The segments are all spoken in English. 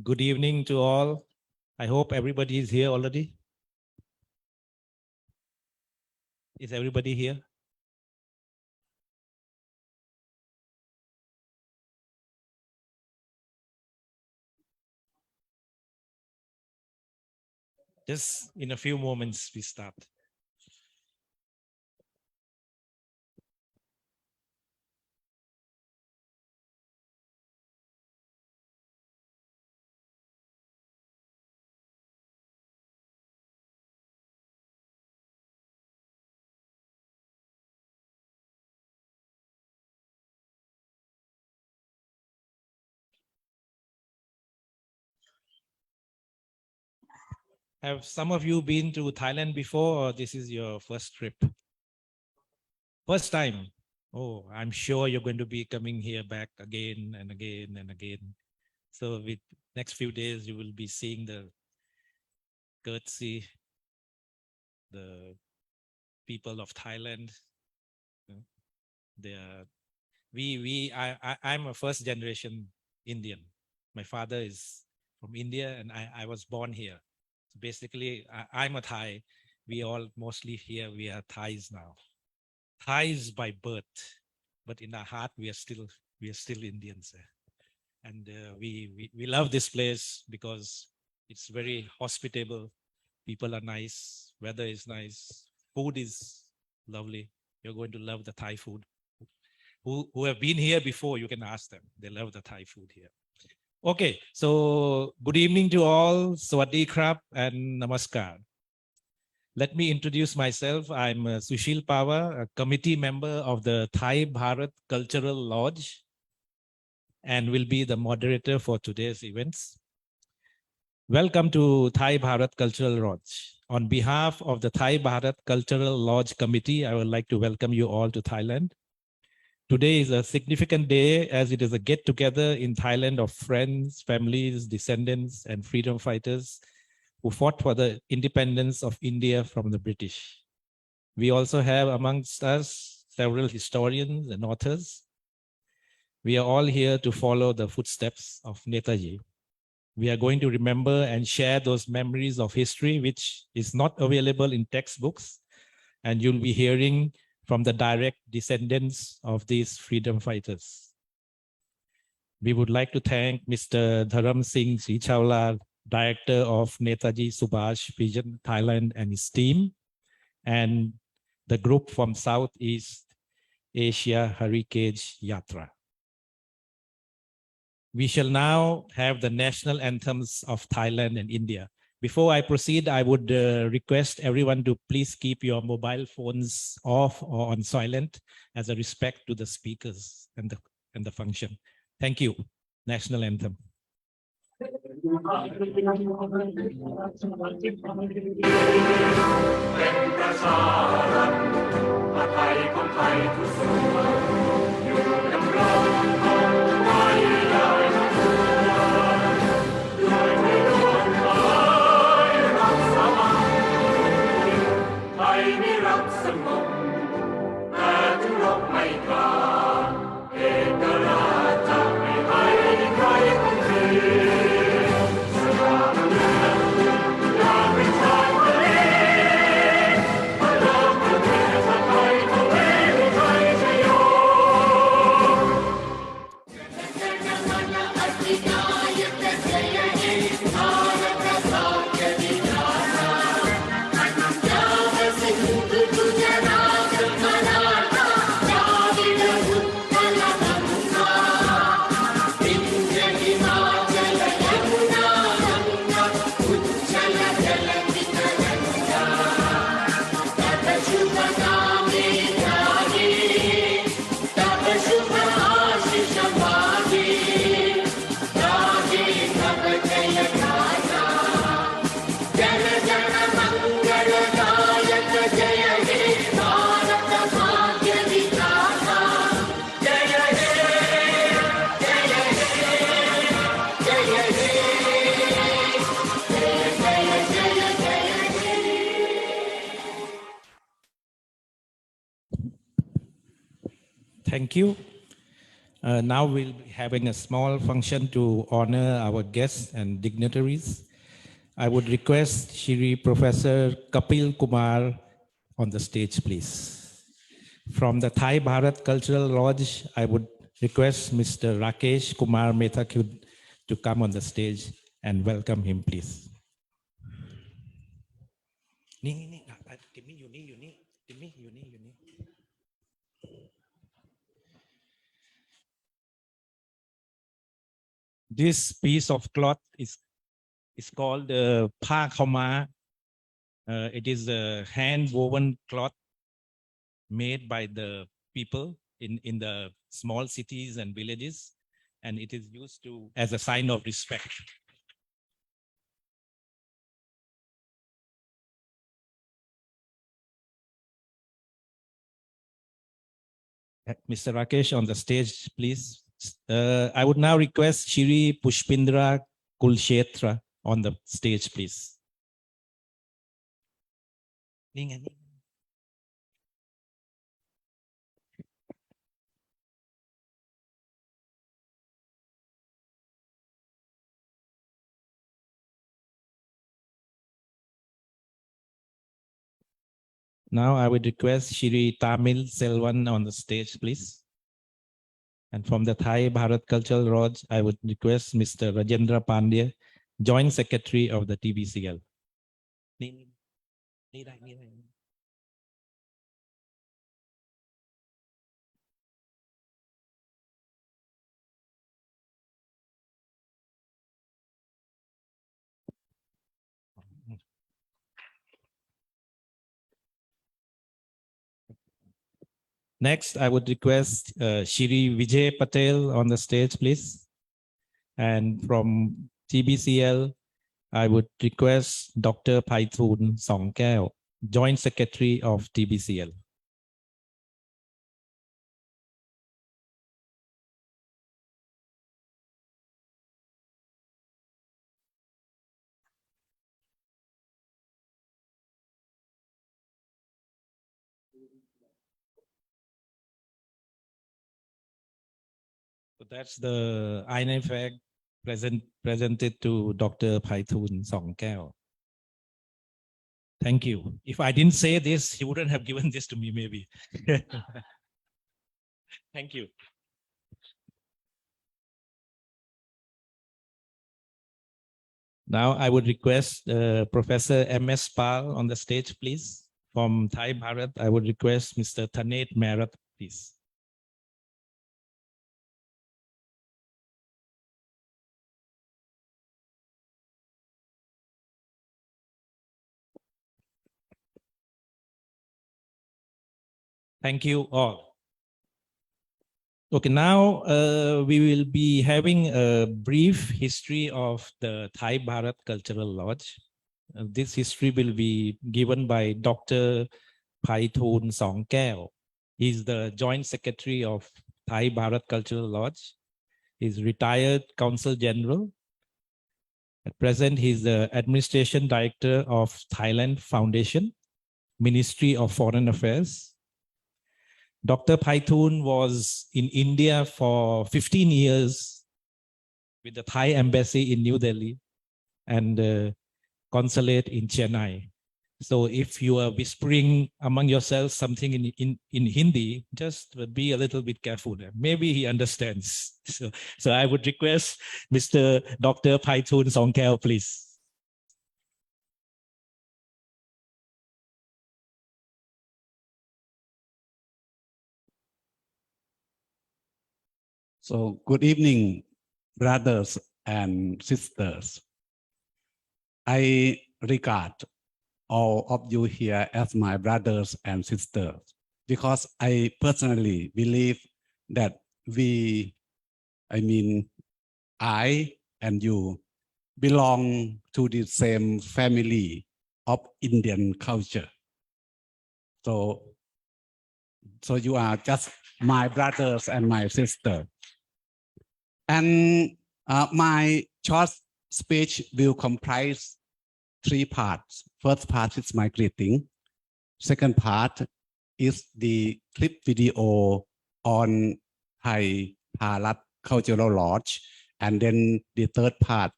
Good evening to all. I hope everybody is here already. Is everybody here? Just in a few moments, we start. Have some of you been to Thailand before, or this is your first trip? First time. Oh, I'm sure you're going to be coming here back again and again and again. So with next few days, you will be seeing the courtesy, the people of Thailand. They are, I'm a first generation Indian. My father is from India and I was born here. So basically, I'm a Thai. We all mostly here, we are Thais now. Thais by birth, but in our heart, we are still Indians. And we love this place because it's very hospitable. People are nice. Weather is nice. Food is lovely. You're going to love the Thai food. Who have been here before, you can ask them. They love the Thai food here. Okay, so good evening to all. Sawadee krap and namaskar. Let me introduce myself. I'm Sushil Pava, a committee member of the Thai-Bharat Cultural Lodge, and will be the moderator for today's events. Welcome to Thai-Bharat Cultural Lodge. On behalf of the Thai-Bharat Cultural Lodge Committee, I would like to welcome you all to Thailand. Today is a significant day as it is a get-together in Thailand of friends, families, descendants, and freedom fighters who fought for the independence of India from the British. We also have amongst us several historians and authors. We are all here to follow the footsteps of NETAJI. We are going to remember and share those memories of history which is not available in textbooks, and you'll be hearing from the direct descendants of these freedom fighters. We would like to thank Mr. Dharam Singh Srichawla, Director of NETAJI Subhash Vision Thailand and his team, and the group from Southeast Asia Heritage Yatra. We shall now have the national anthems of Thailand and India. Before I proceed, I would request everyone to please keep your mobile phones off or on silent as a respect to the speakers and the function. Thank you. National anthem. Thank you. Now we'll be having a small function to honor our guests and dignitaries. I would request Shri Professor Kapil Kumar on the stage, please. From the Thai-Bharat Cultural Lodge, I would request Mr. Rakesh Kumar Methakud to come on the stage and welcome him, please. This piece of cloth is called Pa Khama. It is a hand-woven cloth made by the people in the small cities and villages, and it is used to as a sign of respect. Mr. Rakesh on the stage, please. I would now request Shri Pushpindra Kulshetra on the stage, please. Now I would request Shri Tamil Selvan on the stage, please. And from the Thai-Bharat Cultural Lodge, I would request Mr. Rajendra Pandya, Joint Secretary of the TBCL. Next, I would request Shri Vijay Patel on the stage, please. And from TBCL, I would request Dr. Paithun Songkeo, Joint Secretary of TBCL. So that's the INFAG presented to Dr. Paithun Songkeo. Thank you. If I didn't say this, he wouldn't have given this to me, maybe. Thank you. Now I would request Professor M.S. Pal on the stage, please. From Thai-Bharat, I would request Mr. Thanet Merat, please. Thank you all. Okay, now we will be having a brief history of the Thai-Bharat Cultural Lodge. This history will be given by Dr. Paithun Songkeo. He's the Joint Secretary of Thai-Bharat Cultural Lodge. He's retired Consul General. At present, he's the Administration Director of Thailand Foundation, Ministry of Foreign Affairs. Dr. Paithun was in India for 15 years with the Thai Embassy in New Delhi and consulate in Chennai. So if you are whispering among yourselves something in Hindi, just be a little bit careful. Maybe he understands. So I would request Mr. Dr. Paithun Songkeo, please. So good evening, brothers and sisters. I regard all of you here as my brothers and sisters because I personally believe that I and you belong to the same family of Indian culture. So you are just my brothers and my sister. And my short speech will comprise 3 parts. First part is my greeting. Second part is the clip video on Thai Bharat Cultural Lodge. And then the third part,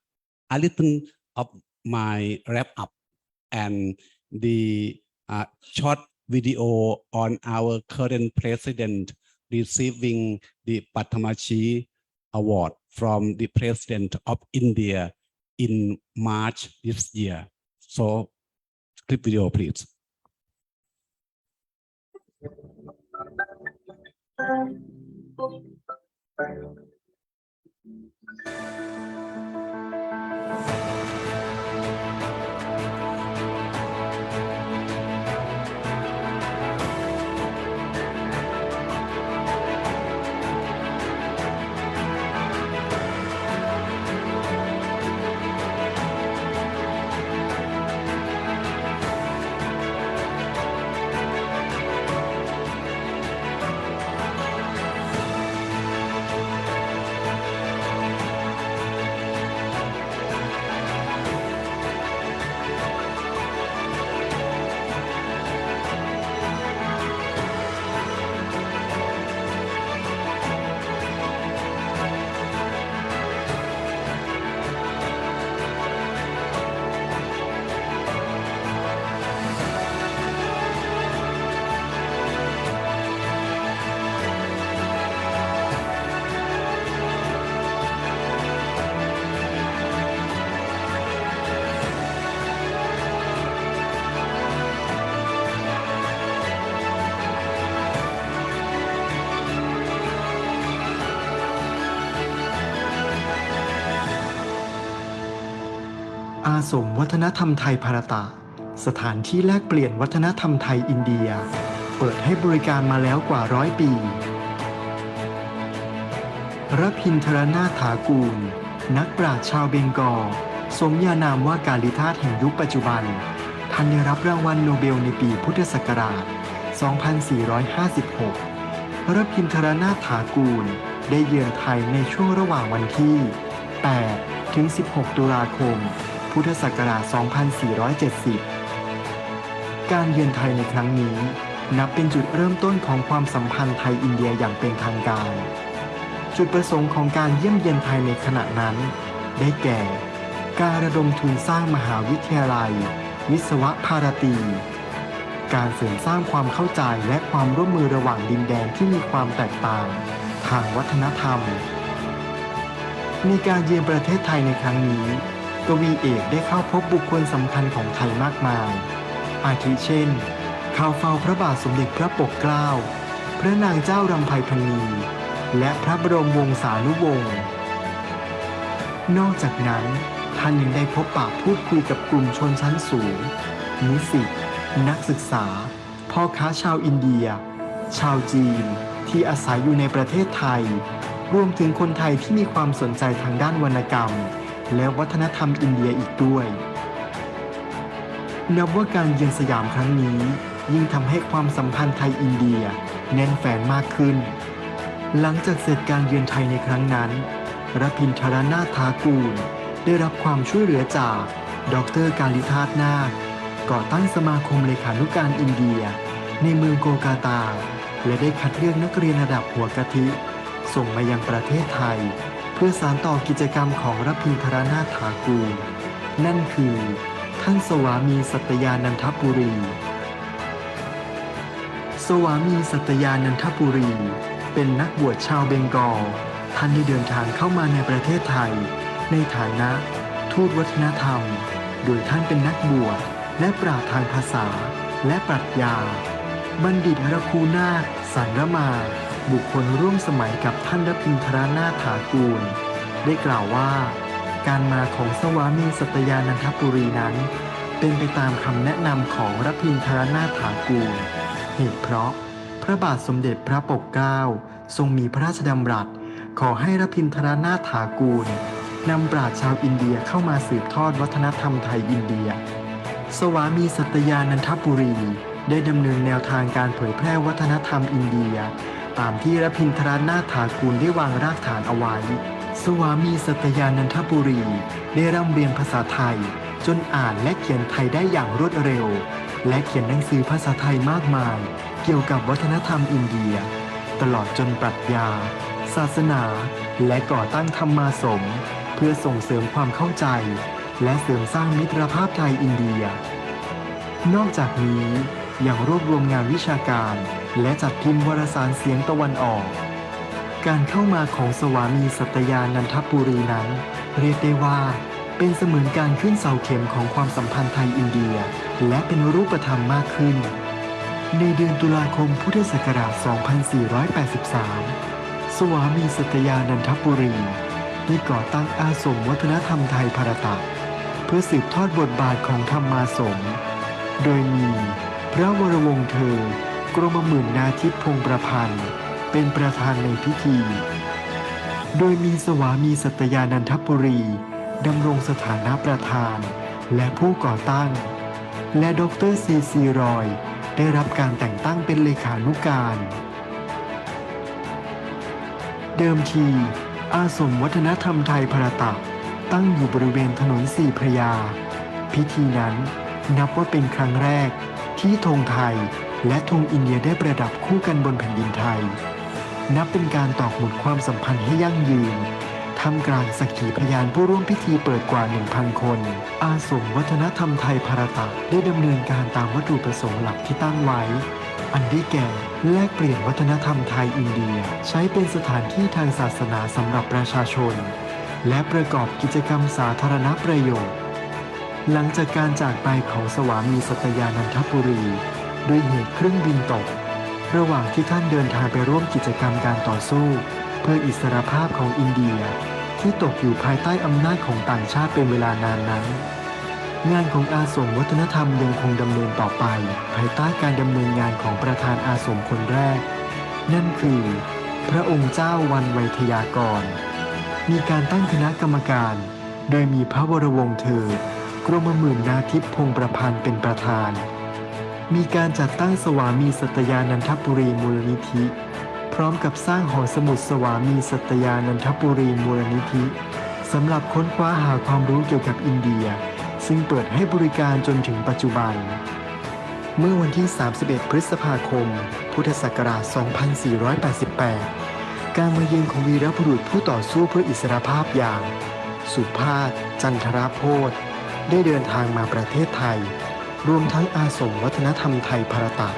a little of my wrap up and the short video on our current president receiving the Padma Award from the President of India in March this year. So, clip video, please.อาสมวัฒนธรรมไทยภารตะสถานที่แลกเปลี่ยนวัฒนธรรมไทยอินเดียเปิดให้บริการมาแล้วกว่า100 ปีรพินทรนาถถากูลนักปราชญ์ชาวเบงกอลสมญานามว่ากาลิธาตุแห่งยุคปัจจุบันท่านได้รับรางวัลโนเบลในปีพุทธศักราช 2456 รพินทรนาถถากูลได้เยือนไทยในช่วงระหว่างวันที่ 8 ถึง 16 ตุลาคม พุทธศักราช 2470 การเยือนไทยในครั้งนี้นับเป็นจุดเริ่มต้นของความสัมพันธ์ไทยอินเดียอย่างเป็นทางการจุดประสงค์ของการเยี่ยมเยียนไทยในขณะนั้นได้แก่การระดมทุนสร้างมหาวิทยาลัยวิศวภารตีการเสริมสร้างความเข้าใจและความร่วมมือระหว่างดินแดนที่มีความแตกต่างทางวัฒนธรรมในการเยือนประเทศไทยในครั้งนี้กวีเอกได้เข้าพบบุคคลสำคัญของไทยมากมายอาทิเช่นเข้าเฝ้าพระบาทสมเด็จพระปกเกล้าพระนางเจ้ารำไพพรรณีและพระบรมวงศานุวงศ์นอกจากนั้นท่านยังได้พบปะพูดคุยกับกลุ่มชนชั้นสูงนิสิตนักศึกษาพ่อค้าชาวอินเดียชาวจีนที่อาศัยอยู่ในประเทศไทยรวมถึงคนไทยที่มีความสนใจทางด้านวรรณกรรมและวัฒนธรรมอินเดียอีกด้วยนับว่าการเยือนสยามครั้งนี้ยิ่งทำให้ความสัมพันธ์ไทยอินเดียแน่นแฟ้นมากขึ้นหลังจากเสร็จการเยือนไทยในครั้งนั้นรพินทรนาถถากูลได้รับความช่วยเหลือจากดร.กาลิธาตุนาคก่อตั้งสมาคมเลขานุการอินเดียในเมืองโกลกาตาและได้คัดเลือกนักเรียนระดับหัวกะทิส่งมายังประเทศไทยเพื่อสานต่อกิจกรรมของรพินทรนาถถากูลนั่นคือท่านสวามีสัตยานันทปุรีสวามีสัตยานันทปุรีเป็นนักบวชชาวเบงกอลท่านได้เดินทางเข้ามาในประเทศไทยในฐานะทูตวัฒนธรรมโดยท่านเป็นนักบวชและปราชญ์ทางภาษาและปรัชญาบัณฑิตรคูนาถสันรมาบุคคลร่วมสมัยกับท่านรพินทรนาถถากูลได้กล่าวว่าการมาของสวามีสัตยานันทปุรีนั้นเป็นไปตามคำแนะนำของรพินทรนาถถากูลเหตุเพราะพระบาทสมเด็จพระปกเกล้าทรงมีพระราชดำรัสขอให้รพินทรนาถถากูลนำปราชญ์ชาวอินเดียเข้ามาสืบทอดวัฒนธรรมไทยอินเดียสวามีสัตยานันทปุรีได้ดำเนินแนวทางการเผยแพร่วัฒนธรรมอินเดียตามที่รพินทรนาถถากูลได้วางรากฐานเอาไว้สวามีสัตยานันทปุรีได้ร่ำเรียนภาษาไทยจนอ่านและเขียนไทยได้อย่างรวดเร็วและเขียนหนังสือภาษาไทยมากมายเกี่ยวกับวัฒนธรรมอินเดียตลอดจนปรัชญาศ ศาสนาและก่อตั้งธรรมาสมเพื่อส่งเสริมความเข้าใจและเสริมสร้างมิตรภาพไทยอินเดียนอกจากนี้ยังรวบรวมงานวิชาการและจัดพิมพ์วารสารเสียงตะวันออกการเข้ามาของสวามีสัตยานันทปุรีนั้นเรียกได้ว่าเป็นเสมือนการขึ้นเสาเข็มของความสัมพันธ์ไทยอินเดียและเป็นรูปธรรมมากขึ้นในเดือนตุลาคมพุทธศักราช 2483 สวามีสัตยานันทปุรีได้ก่อตั้งอาสมวัฒนธรรมไทยภารตะเพื่อสืบทอดบทบาทของธรรมาสมโดยมีพระวรวงศ์เธอกรมหมื่นนาทิพย์พงษ์ประพันธ์เป็นประธานในพิธีโดยมีสวามีสัตยานันทปุรีดำรงสถานะประธานและผู้ก่อตั้งและดร.ซีรอยได้รับการแต่งตั้งเป็นเลขานุการเดิมทีอาสมวัฒนธรรมไทยภารตะตั้งอยู่บริเวณถนนสี่พระยาพิธีนั้นนับว่าเป็นครั้งแรกที่ธงไทยและธงอินเดียได้ประดับคู่กันบนแผ่นดินไทยนับเป็นการตอกหมุดความสัมพันธ์ให้ยั่งยืนท่ามกลางสักขีพยานผู้ร่วมพิธีเปิดกว่า 1,000 คนอาสมวัฒนธรรมไทยภารตะได้ดำเนินการตามวัตถุประสงค์หลักที่ตั้งไว้อันได้แก่แลกเปลี่ยนวัฒนธรรมไทยอินเดียใช้เป็นสถานที่ทางศาสนาสำหรับประชาชนและประกอบกิจกรรมสาธารณประโยชน์หลังจากการจากไปของสวามีสัตยานันทปุรีด้วยเหตุเครื่องบินตกระหว่างที่ท่านเดินทางไปร่วมกิจกรรมการต่อสู้เพื่ออิสรภาพของอินเดียที่ตกอยู่ภายใต้อำนาจของต่างชาติเป็นเวลานานนั้นงานของอาสมวัฒนธรรมยังคงดำเนินต่อไปภายใต้การดำเนินงานของประธานอาสมคนแรกนั่นคือพระองค์เจ้าวันไวทยากรมีการตั้งคณะกรรมการโดยมีพระวรวงศ์เธอกรมหมื่นนาทิพย์พงษ์ประพันธ์เป็นประธานมีการจัดตั้งสวามีสัตยานันทปุรีมูลนิธิพร้อมกับสร้างหอสมุดสวามีสัตยานันทปุรีมูลนิธิสำหรับค้นคว้าหาความรู้เกี่ยวกับอินเดียซึ่งเปิดให้บริการจนถึงปัจจุบันเมื่อวันที่ 31 พฤษภาคม พุทธศักราช 2488 การมาเยือนของวีรบุรุษผู้ต่อสู้เพื่ออิสรภาพอย่างสุภาพ จันทรโพธิ์ได้เดินทางมาประเทศไทยรวมทั้งอาสมวัฒนธรรมไทยภารตะ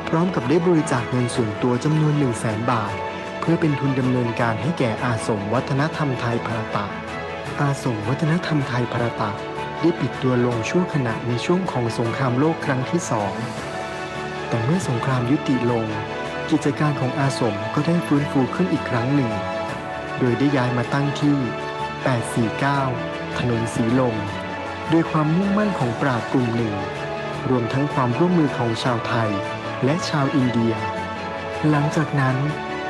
พร้อมกับได้บริจาคเงินส่วนตัวจำนวน 100,000 บาทเพื่อเป็นทุนดำเนินการให้แก่อาสมวัฒนธรรมไทยภารตะอาสมวัฒนธรรมไทยภารตะได้ปิดตัวลงชั่วขณะในช่วงของสงครามโลกครั้งที่ 2แต่เมื่อสงครามยุติลงกิจการของอาสมก็ได้ฟื้นฟูขึ้นอีกครั้งหนึ่งโดยได้ย้ายมาตั้งที่ 849 ถนนสีลมโดยความมุ่งมั่นของปราชญ์กลุ่มหนึ่งรวมทั้งความร่วมมือของชาวไทยและชาวอินเดียหลังจากนั้น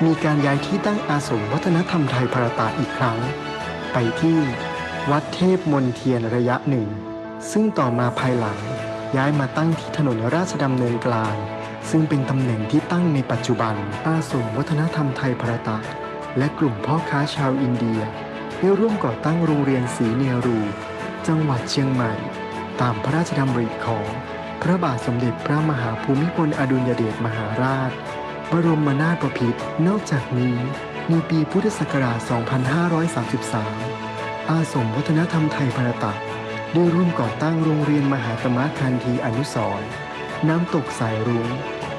มีการย้ายที่ตั้งอาสมวัฒนธรรมไทยภารตะอีกครั้งไปที่วัดเทพมนเทียนระยะหนึ่งซึ่งต่อมาภายหลังย้ายมาตั้งที่ถนนราชดำเนินกลางซึ่งเป็นตำแหน่งที่ตั้งในปัจจุบันอาสมวัฒนธรรมไทยภารตะและกลุ่มพ่อค้าชาวอินเดียได้ร่วมก่อตั้งโรงเรียนศรีเนรูจังหวัดเชียงใหม่ตามพระราชดำริของพระบาทสมเด็จพระมหาภูมิพลอดุลยเดชมหาราชบรมนาถบพิตรนอกจากนี้ในปีพุทธศักราช 2533 อาสมวัฒนธรรมไทยภารตะได้ร่วมก่อตั้งโรงเรียนมหาตมะคันธีอนุสรณ์น้ำตกสายรุ้ง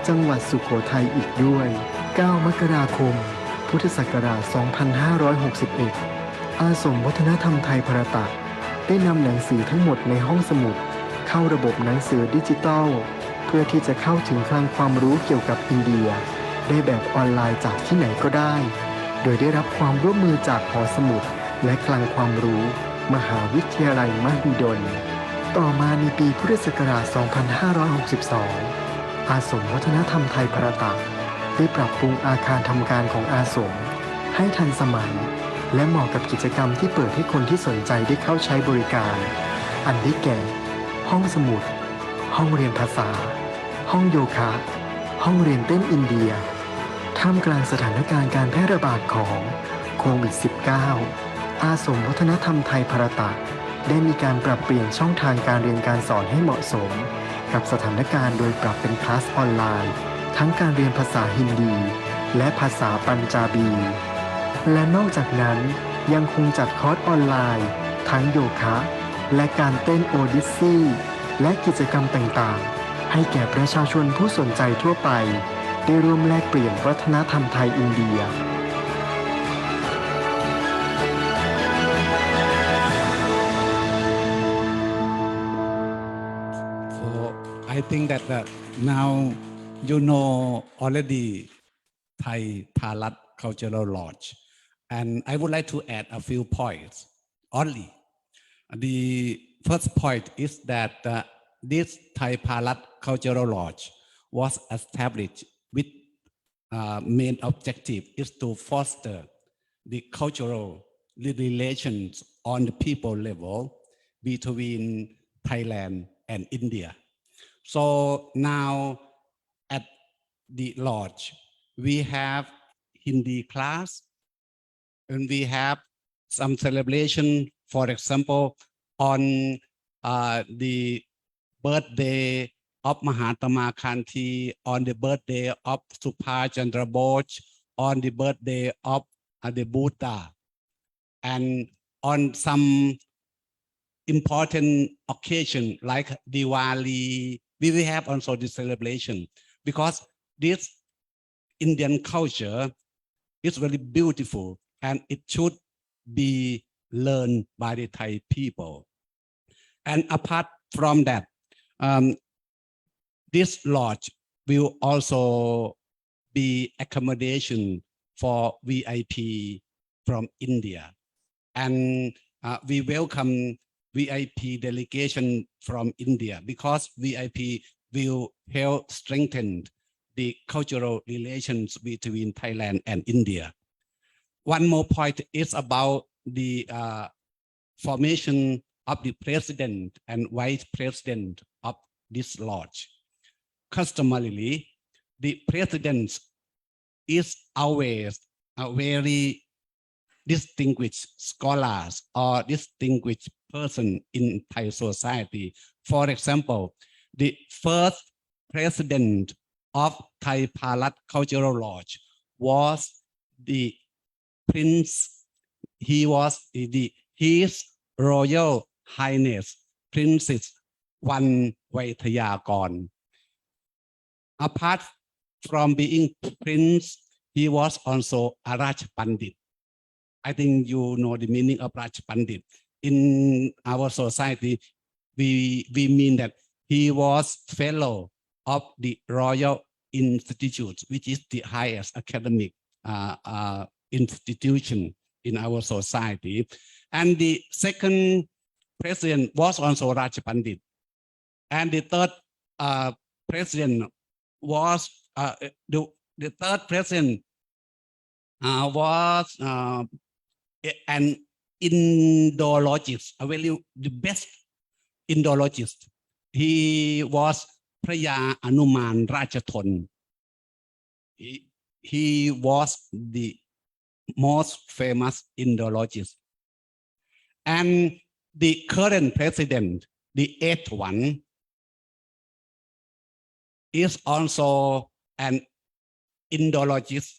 จังหวัดสุโขทัยอีกด้วย 9 มกราคม พุทธศักราช 2561 อาสมวัฒนธรรมไทยภารตะได้นำหนังสือทั้งหมดในห้องสมุดเข้าระบบหนังสือดิจิทัลเพื่อที่จะเข้าถึงคลังความรู้เกี่ยวกับอินเดียได้แบบออนไลน์จากที่ไหนก็ได้โดยได้รับความร่วมมือจากหอสมุดและคลังความรู้มหาวิทยาลัยมหิดลต่อมาในปีพุทธศักราช 2562 อาสมวัฒนธรรมไทยภารตะได้ปรับปรุงอาคารทำการของอาสมให้ทันสมัยและเหมาะกับกิจกรรมที่เปิดให้คนที่สนใจได้เข้าใช้บริการอันได้แก่ห้องสมุดห้องเรียนภาษาห้องโยคะห้องเรียนเต้นอินเดียท่ามกลางสถานการณ์การแพร่ระบาดของโควิด -19 อาสมวัฒนธรรมไทยภารตะได้มีการปรับเปลี่ยนช่องทางการเรียนการสอนให้เหมาะสมกับสถานการณ์โดยปรับเป็นคลาสออนไลน์ทั้งการเรียนภาษาฮินดีและภาษาปัญจาบี และนอกจากนั้นยังคงจัดคอร์สออนไลน์ทั้งโยคะและการเต้นโอดิสซีและกิจกรรมต่างๆให้แก่ประชาชนผู้สนใจทั่วไปได้ร่วมแลกเปลี่ยนวัฒนธรรมไทยอินเดีย So I think that now you know already Thai-Bharat Cultural Lodge, and I would like to add a few points only. The first point is that this Thai-Bharat Cultural Lodge was established with main objective is to foster the cultural relations on the people level between Thailand and India. So now at the lodge, we have Hindi class and we have some celebration, for example, on the birthday of Mahatma Gandhi, on the birthday of Subhash Chandra Bose, on the birthday of the Buddha, and on some important occasion like Diwali, we will have also this celebration because this Indian culture is very beautiful and it should be learned by the Thai people. And apart from that, this lodge will also be accommodation for VIP from India. And we welcome VIP delegation from India because VIP will help strengthen the cultural relations between Thailand and India. One more point is about the formation of the president and vice president of this lodge. Customarily, the president is always a very distinguished scholars or distinguished person in Thai society. For example, the first president of Thai-Bharat Cultural Lodge was the Prince. He was His Royal Highness Princess Van Vaithayakorn. Apart from being prince, he was also a Raj Pandit. I think you know the meaning of Raj Pandit. In our society, we mean that he was fellow of the Royal Institute, which is the highest academic institution in our society. And the second president was also Raj Pandit. And the third president was the third president was an Indologist, the best Indologist. He was Praya Anuman Rajathon. He was the most famous Indologist. And the current president, the eighth one, is also an Indologist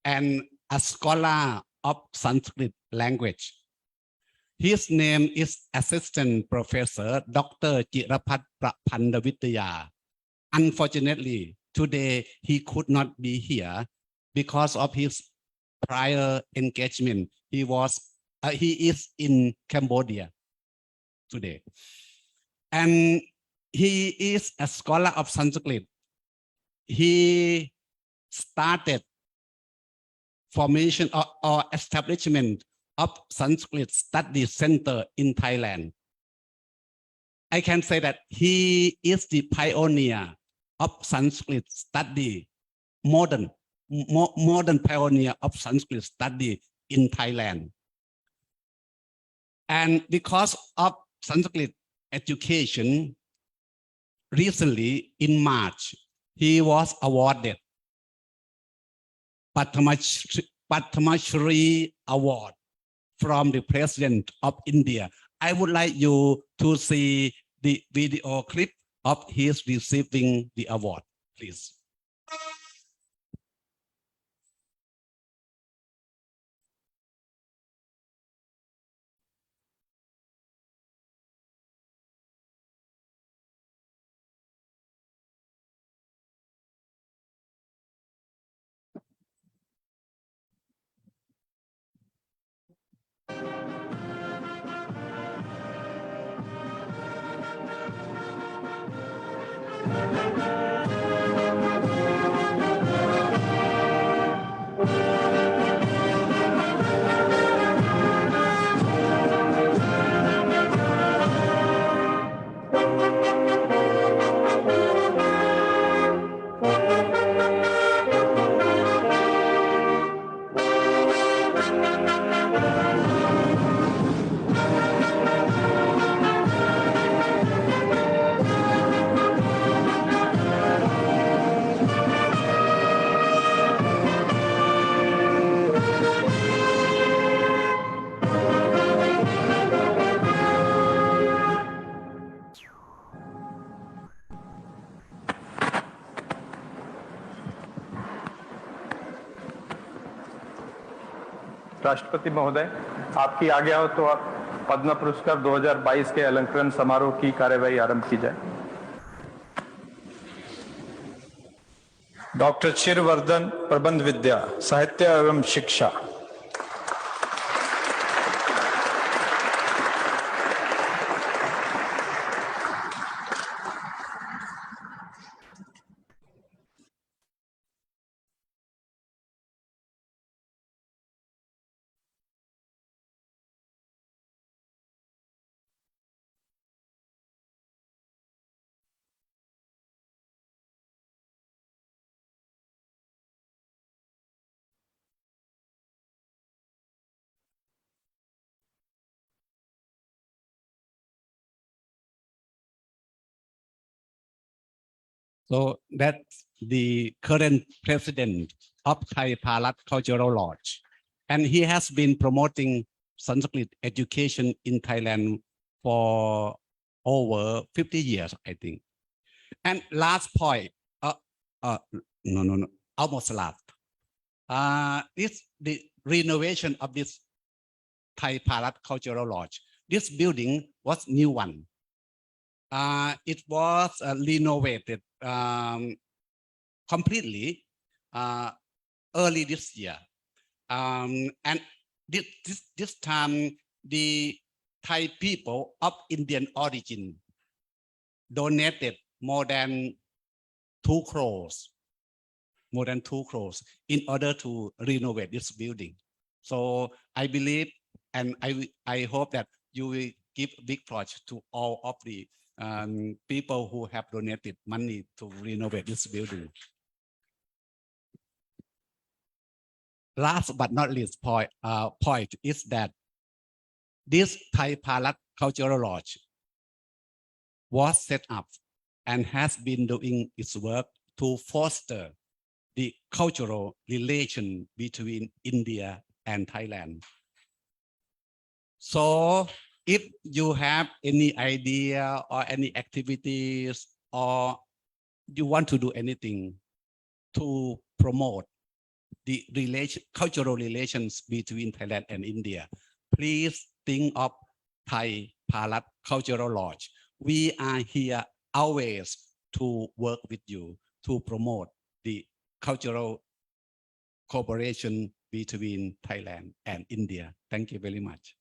and a scholar of Sanskrit language. His name is Assistant Professor Dr. Jirapat Prapandavitaya. Unfortunately, today he could not be here because of his prior engagement. He is in Cambodia today. And he is a scholar of Sanskrit. He started formation or establishment of Sanskrit Study Center in Thailand. I can say that he is the pioneer of Sanskrit study, modern pioneer of Sanskrit study in Thailand. And because of Sanskrit education, recently in March, he was awarded Padma Shri Award from the President of India. I would like you to see the video clip of his receiving the award, please. राष्ट्रपति महोदय, आपकी आज्ञा हो तो आप पद्म पुरस्कार 2022 के अलंकरण समारोह की कार्यवाही आरंभ की जाए। डॉक्टर चिरवर्धन, प्रबंध विद्या, साहित्य एवं शिक्षा। So that's the current president of Thai-Bharat Cultural Lodge. And he has been promoting Sanskrit education in Thailand for over 50 years, I think. And last point, no, almost last. Is the renovation of this Thai-Bharat Cultural Lodge. This building was new one. It was renovated completely early this year. And this time, the Thai people of Indian origin donated more than 2 crores in order to renovate this building. So I believe and I hope that you will give big pledge to all of the people who have donated money to renovate this building. Last but not least point is that this Thai-Bharat Cultural Lodge was set up and has been doing its work to foster the cultural relation between India and Thailand. So if you have any idea or any activities or you want to do anything to promote the cultural relations between Thailand and India, please think of Thai-Bharat Cultural Lodge. We are here always to work with you to promote the cultural cooperation between Thailand and India. Thank you very much.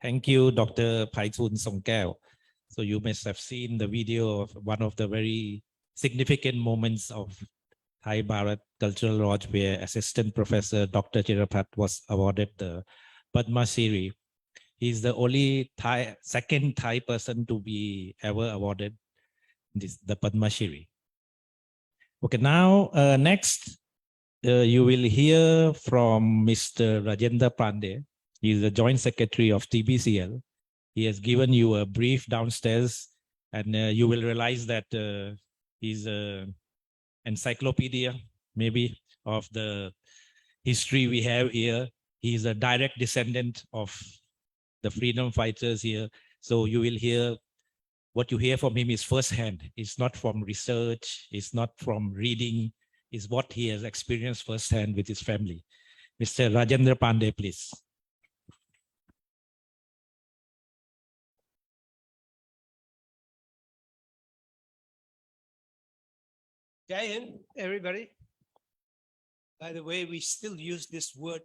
Thank you, Dr. Paitun Songkeo. So you must have seen the video of one of the very significant moments of Thai-Bharat Cultural Lodge, where Assistant Professor Dr. Chirapat was awarded the Padma Shri. He's the only second Thai person to be ever awarded the Padma Shri. Okay, now next you will hear from Mr. Rajendra Pandey. He is the Joint Secretary of TBCL. He has given you a brief downstairs, and you will realize that he's an encyclopedia, maybe, of the history we have here. He is a direct descendant of the freedom fighters here. So you will hear, what you hear from him is firsthand. It's not from research, it's not from reading, it's what he has experienced firsthand with his family. Mr. Rajendra Pandey, please. Jai Hind, everybody. By the way, we still use this word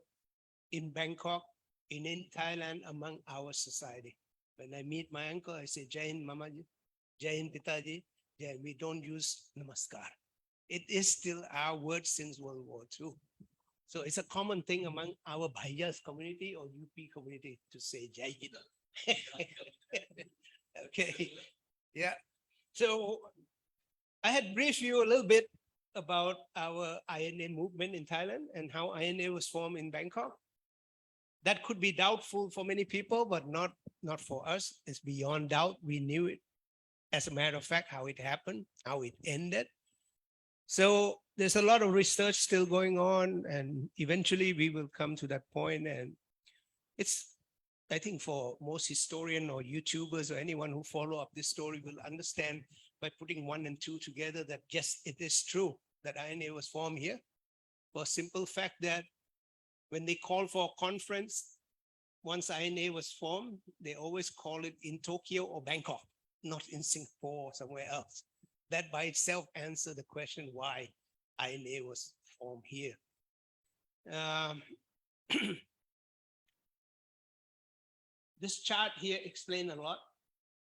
in Bangkok, in Thailand, among our society. When I meet my uncle, I say, Jai Hind, Mamaji, Jai Hind, Pitaji. Yeah, we don't use namaskar. It is still our word since World War II. So it's a common thing among our Bhaias community or UP community to say Jai Hind. Okay, yeah. So I had briefed you a little bit about our INA movement in Thailand and how INA was formed in Bangkok. That could be doubtful for many people, but not for us. It's beyond doubt. We knew it. As a matter of fact, how it happened, how it ended. So there's a lot of research still going on, and eventually we will come to that point. And it's I think for most historian or YouTubers or anyone who follow up this story will understand by putting 1 and 2 together that yes, it is true that INA was formed here, for a simple fact that when they call for a conference, once INA was formed, they always call it in Tokyo or Bangkok, not in Singapore or somewhere else. That by itself answers the question why INA was formed here. This chart here explains a lot.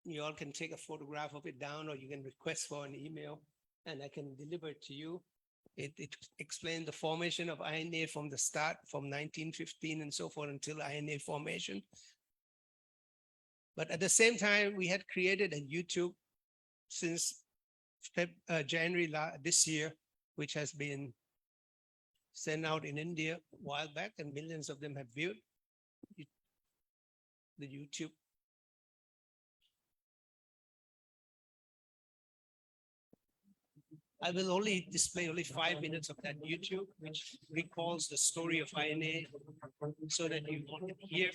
You all can take a photograph of it down, or you can request for an email and I can deliver it to you. It explains the formation of INA from the start, from 1915 and so forth until INA formation. But at the same time, we had created a YouTube since January this year, which has been sent out in India a while back, and millions of them have viewed the YouTube. I will only display only 5 minutes of that YouTube, which recalls the story of INA, so that you all can hear.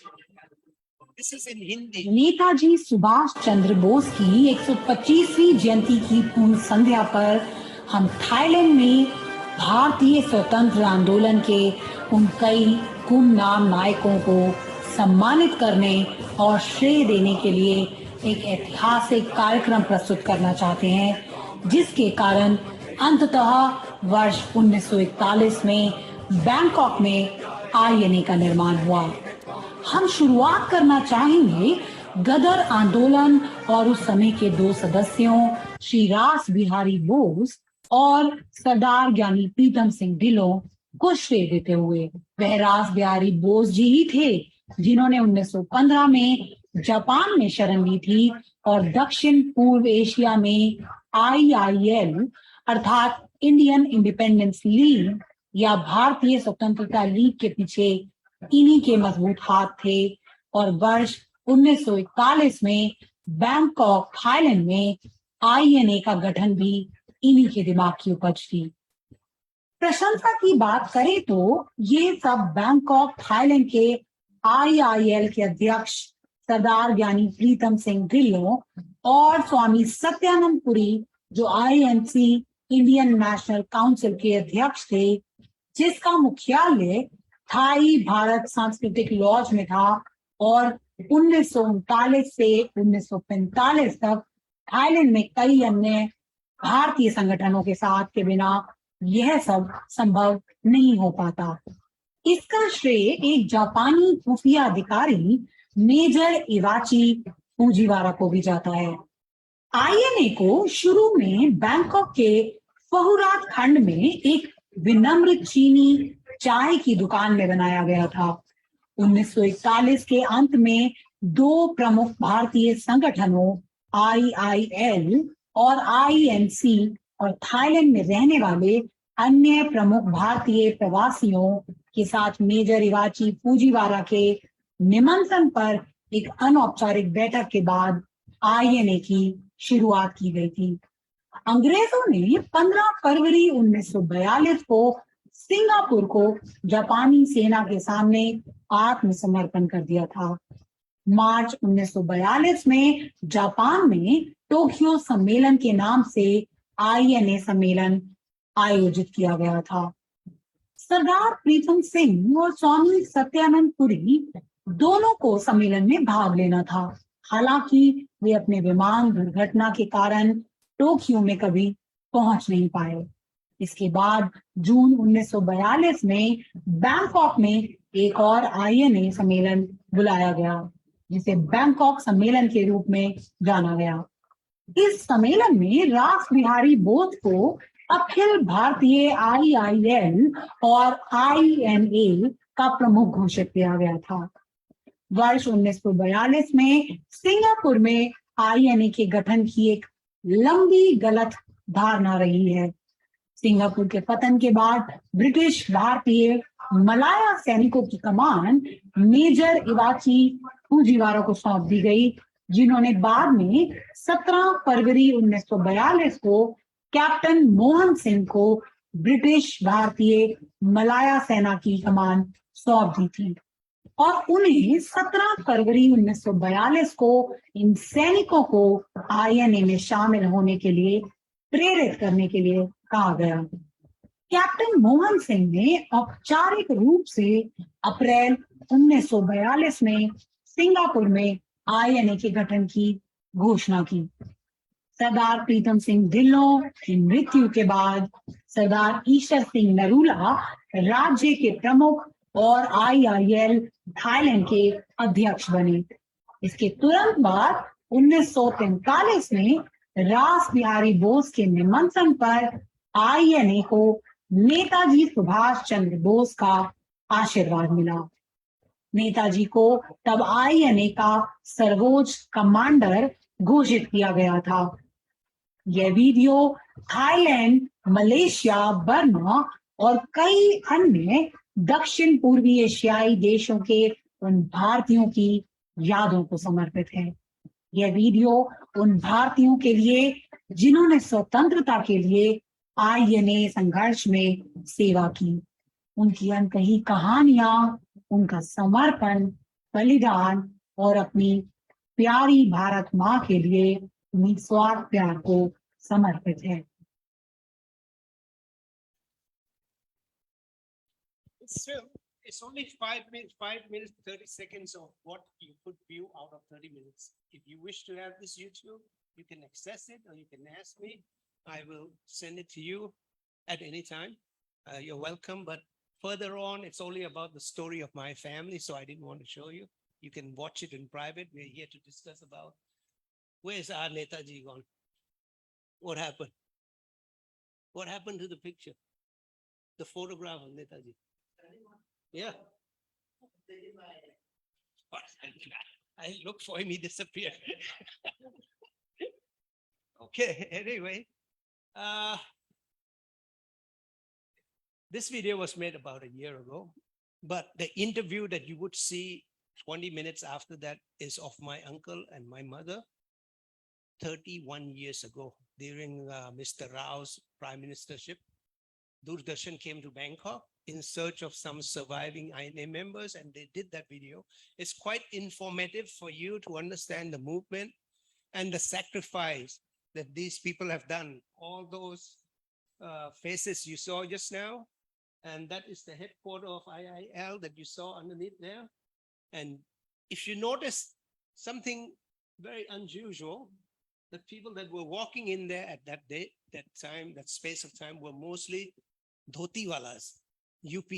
This is in Hindi. Netaji Subhash Chandra Bose की 125वीं जयंती की पूर्व संध्या पर हम Thailand में भारतीय स्वतंत्र आंदोलन के उन कई गुमनाम नायकों को सम्मानित करने और श्रेय देने के लिए एक ऐतिहासिक कार्यक्रम प्रस्तुत करना चाहते हैं, जिसके कारण अंततः वर्ष 1941 में बैंकॉक में INA का निर्माण हुआ। हम शुरुआत करना चाहेंगे गदर आंदोलन और उस समय के 2 सदस्यों श्री रास बिहारी बोस और सरदार ज्ञानी प्रीतम सिंह ढिल्लों को श्रेय देते हुए। वह रास बिहारी बोस जी ही थे जिन्होंने 1915 में जापान में शरण ली थी और दक्षिण पूर्व एशिया में IIL अर्थात इंडियन इंडिपेंडेंस लीग या भारतीय स्वतंत्रता लीग के पीछे इन्हीं के मजबूत हाथ थे और वर्ष 1941 में बैंकॉक थाईलैंड में INA का गठन भी इन्हीं के दिमाग की उपज थी। प्रशंसा की बात करें तो ये सब बैंकॉक थाईलैंड के IIL के अध्यक्ष सरदार ज्ञानी प्रीतम सिंह ढिल्लों और स्वामी सत्यानंद पुरी जो INC इंडियन नेशनल काउंसिल के अध्यक्ष थे, जिसका मुख्यालय थाई भारत सांस्कृतिक लॉज में था और 1939 से 1945 तक थाईलैंड में कई अन्य भारतीय संगठनों के साथ के बिना यह सब संभव नहीं हो पाता। इसका श्रेय एक जापानी खुफिया अधिकारी मेजर इवाची फूजीवारा को भी जाता है। INA को शुरू में बैंकॉक के फहुरात खंड में एक विनम्र चीनी चाय की दुकान में बनाया गया था। 1941 के अंत में 2 प्रमुख भारतीय संगठनों IIL और INC और थाईलैंड में रहने वाले अन्य प्रमुख भारतीय प्रवासियों के साथ मेजर इवाची फूजीवारा के निमंत्रण पर एक अनौपचारिक बैठक के बाद INA की शुरुआत की गई थी। अंग्रेजों ने 15 फरवरी 1942 को सिंगापुर को जापानी सेना के सामने आत्मसमर्पण कर दिया था। मार्च 1942 में जापान में टोक्यो सम्मेलन के नाम से INA सम्मेलन आयोजित किया गया था। सरदार प्रीतम सिंह और स्वामी सत्यानंद पुरी दोनों को सम्मेलन में भाग लेना था। हालांकि वे अपने विमान दुर्घटना के कारण टोक्यो में कभी पहुंच नहीं पाए। इसके बाद जून 1942 में बैंकॉक में एक और INA सम्मेलन बुलाया गया, जिसे बैंकॉक सम्मेलन के रूप में जाना गया। इस सम्मेलन में रास बिहारी बोस को अखिल भारतीय IIL और INA का प्रमुख घोषित किया गया था। वर्ष 1942 में सिंगापुर में INA के गठन की एक लंबी गलत धारणा रही है। सिंगापुर के पतन के बाद ब्रिटिश भारतीय मलाया सैनिकों की कमान मेजर इवाची फूजीवारा को सौंप दी गई, जिन्होंने बाद में 17 फरवरी 1942 को कैप्टन मोहन सिंह को ब्रिटिश भारतीय मलाया सेना की कमान सौंप दी थी। और उन्हें 17 फरवरी 1942 को इन सैनिकों को आईएनए में शामिल होने के लिए प्रेरित करने के लिए कहा गया। कैप्टन मोहन सिंह ने औपचारिक रूप से अप्रैल 1942 में सिंगापुर में आईएनए के गठन की घोषणा की। सरदार प्रीतम सिंह ढिल्लों की मृत्यु के बाद सरदार ईश्वर सिंह नरूला राज्य के प्रमुख और IIL थाईलैंड के अध्यक्ष बने। इसके तुरंत बाद 1943 में रास बिहारी बोस के निमंत्रण पर आईएनए को नेताजी सुभाष चंद्र बोस का आशीर्वाद मिला। नेताजी को तब आईएनए का सर्वोच्च कमांडर घोषित किया गया था। यह वीडियो थाईलैंड, मलेशिया, बर्मा और कई अन्य दक्षिण पूर्वी एशियाई देशों के उन भारतीयों की यादों को समर्पित है। यह वीडियो उन भारतीयों के लिए जिन्होंने स्वतंत्रता के लिए आईएनए संघर्ष में सेवा की, उनकी अनकही कहानियां, उनका समर्पण, बलिदान और अपनी प्यारी भारत माँ के लिए निस्वार्थ प्यार को समर्पित है। It's only 5 minutes, 30 seconds of what you could view out of 30 minutes. If you wish to have this YouTube, you can access it or you can ask me. I will send it to you at any time. You're welcome. But further on, it's only about the story of my family, so I didn't want to show you. You can watch it in private. We're here to discuss about where's our Netaji gone? What happened? What happened to the picture? The photograph of Netaji? Yeah. I look for him, he disappeared. Okay, anyway. This video was made about a year ago, but the interview that you would see 20 minutes after that is of my uncle and my mother 31 years ago during Mr. Rao's prime ministership. Doordarshan came to Bangkok in search of some surviving INA members, and they did that video. It's quite informative for you to understand the movement and the sacrifice that these people have done. All those faces you saw just now, and that is the headquarters of IIL that you saw underneath there. And if you notice something very unusual, the people that were walking in there at that day, that time, that space of time, were mostly dhotiwalas, UP.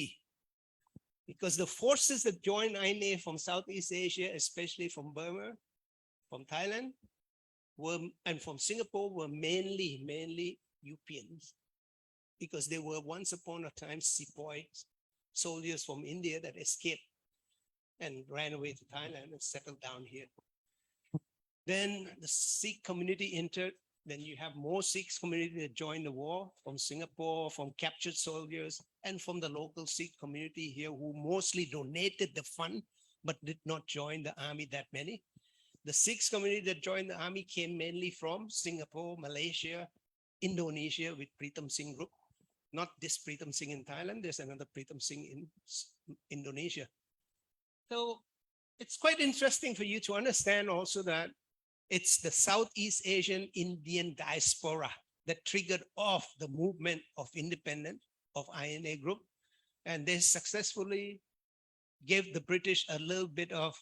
Because the forces that joined INA from Southeast Asia, especially from Burma, from Thailand, and from Singapore, were mainly UPians. Because they were once upon a time sepoy soldiers from India that escaped and ran away to Thailand and settled down here. Then the Sikh community entered. Then you have more Sikh community that joined the war from Singapore, from captured soldiers, and from the local Sikh community here who mostly donated the fund, but did not join the army that many. The Sikh community that joined the army came mainly from Singapore, Malaysia, Indonesia with Pritam Singh group. Not this Pritam Singh in Thailand, there's another Pritam Singh in Indonesia. So it's quite interesting for you to understand also that it's the Southeast Asian Indian diaspora that triggered off the movement of independence of INA group. And they successfully gave the British a little bit of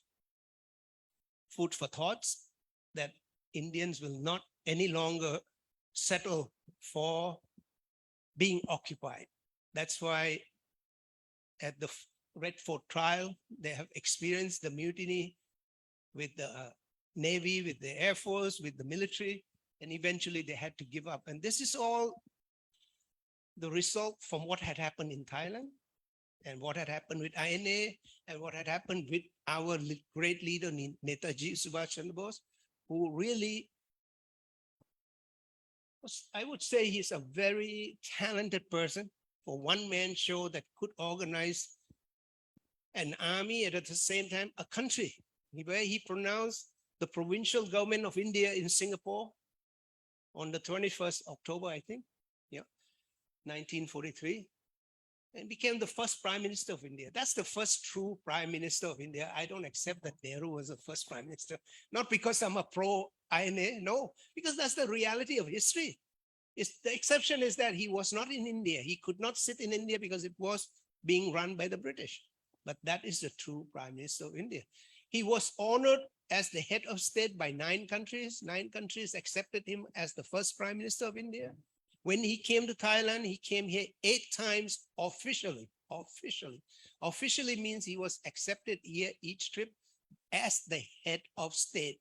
food for thoughts that Indians will not any longer settle for being occupied. That's why at the Red Fort trial, they have experienced the mutiny with the Navy, with the Air Force, with the military, and eventually they had to give up. And this is all the result from what had happened in Thailand and what had happened with INA and what had happened with our great leader, NETAJI Subhash Chandra Bose, who really, I would say he's a very talented person for one-man show that could organize an army and at the same time a country, where he pronounced the provincial government of India in Singapore on the 21st October, I think, 1943. and became the first Prime Minister of India. That's the first true Prime Minister of India. I don't accept that Nehru was the first Prime Minister, not because I'm a pro-INA, no, because that's the reality of history. The exception is that he was not in India. He could not sit in India because it was being run by the British. But that is the true Prime Minister of India. He was honored as the head of state by 9 countries. 9 countries accepted him as the first Prime Minister of India. When he came to Thailand, he came here 8 times officially. Officially means he was accepted here each trip as the head of state.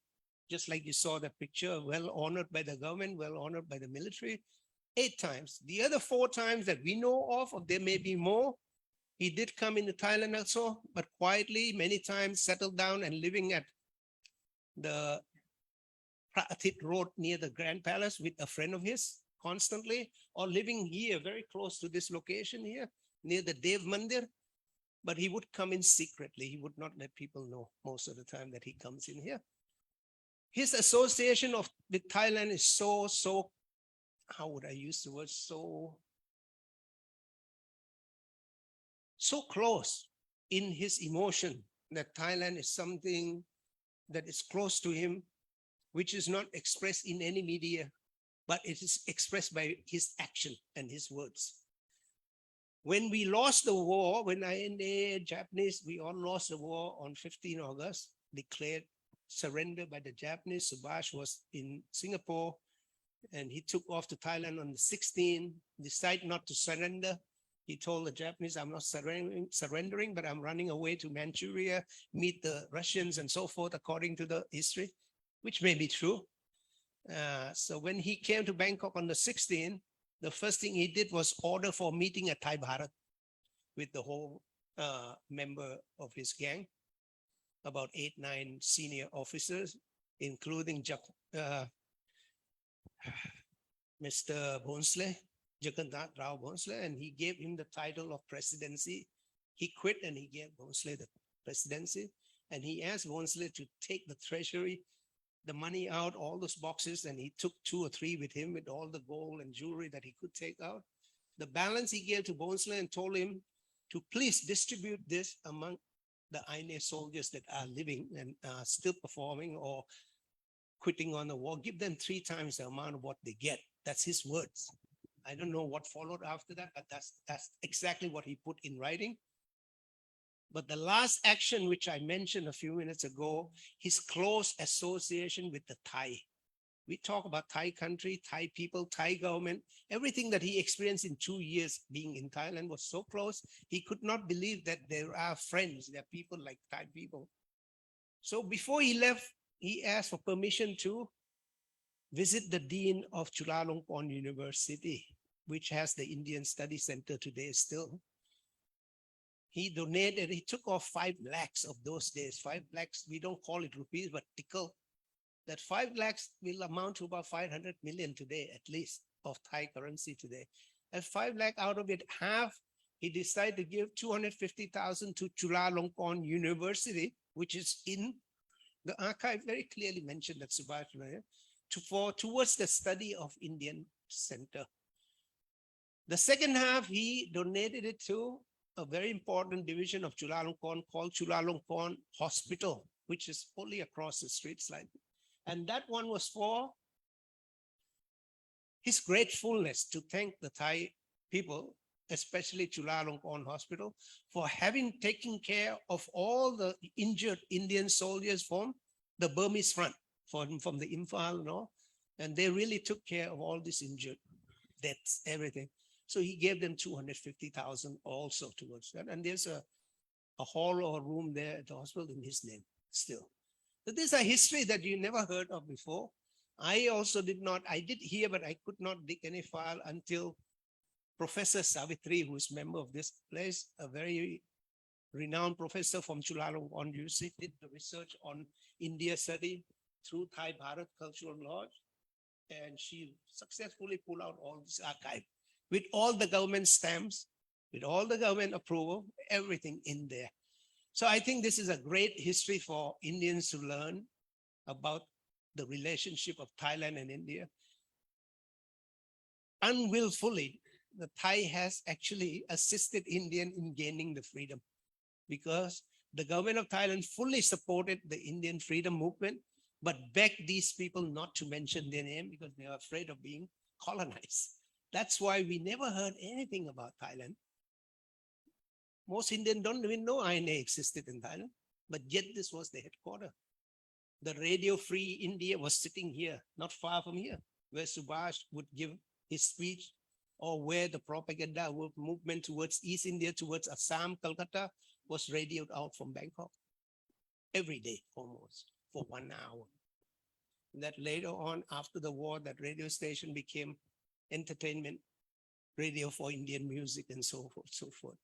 Just like you saw the picture, well honored by the government, well honored by the military, 8 times. The other 4 times that we know of, or there may be more, he did come into Thailand also, but quietly, many times settled down and living at the Pratit Road near the Grand Palace with a friend of his constantly, or living here very close to this location here near the Dev Mandir. But he would come in secretly. He would not let people know most of the time that he comes in here. His association with Thailand is so, how would I use the word, so close in his emotion that Thailand is something that is close to him, which is not expressed in any media, but it is expressed by his action and his words. When we lost the war, when INA, Japanese, we all lost the war on 15 August, declared surrender by the Japanese. Subhash was in Singapore and he took off to Thailand on the 16th, decided not to surrender. He told the Japanese, I'm not surrendering, but I'm running away to Manchuria, meet the Russians and so forth, according to the history, which may be true. So when he came to Bangkok on the 16th, the first thing he did was order for a meeting at Thai-Bharat with the whole member of his gang, about 8-9 senior officers, including Mr. Bhonsle, Jagannath Rao Bhonsle, and he gave him the title of presidency. He quit and he gave Bhonsle the presidency, and he asked Bhonsle to take the treasury, the money out, all those boxes, and he took 2 or 3 with him with all the gold and jewelry that he could take out. The balance he gave to Bhonsle and told him to please distribute this among the INA soldiers that are living and still performing or quitting on the war. Give them 3 times the amount of what they get. That's his words. I don't know what followed after that, but that's exactly what he put in writing. But the last action, which I mentioned a few minutes ago, his close association with the Thai. We talk about Thai country, Thai people, Thai government. Everything that he experienced in 2 years being in Thailand was so close. He could not believe that there are friends, there are people like Thai people. So before he left, he asked for permission to visit the dean of Chulalongkorn University, which has the Indian Study Center today still. He donated, he took off 5 lakhs of those days. 5 lakhs, we don't call it rupees, but tikal. That 5 lakhs will amount to about 500 million today, at least, of Thai currency today. And 5 lakh out of it, half, he decided to give 250,000 to Chulalongkorn University, which is in the archive, very clearly mentioned that Subhash towards the study of Indian Center. The second half, he donated it to a very important division of Chulalongkorn called Chulalongkorn Hospital, which is only across the street slightly. And that one was for his gratefulness to thank the Thai people, especially Chulalongkorn Hospital, for having taken care of all the injured Indian soldiers from the Burmese front, from the Imphal and all. And they really took care of all these injured deaths, everything. So he gave them 250,000 also towards that. And there's a hall or a room there at the hospital in his name still. So this is a history that you never heard of before. I also did hear, but I could not dig any file until Professor Savitri, who is member of this place, a very renowned professor from Chulalongkorn University, did the research on India study through Thai-Bharat Cultural Lodge. And she successfully pulled out all this archive with all the government stamps, with all the government approval, everything in there. So I think this is a great history for Indians to learn about the relationship of Thailand and India. Unwillfully, the Thai has actually assisted Indian in gaining the freedom, because the government of Thailand fully supported the Indian freedom movement, but begged these people not to mention their name because they are afraid of being colonized. That's why we never heard anything about Thailand. Most Indians don't even know INA existed in Thailand, but yet this was the headquarters. The Radio Free India was sitting here, not far from here, where Subhash would give his speech, or where the propaganda movement towards East India, towards Assam, Calcutta, was radioed out from Bangkok every day almost for 1 hour. That later on, after the war, that radio station became entertainment radio for Indian music and so forth, so forth.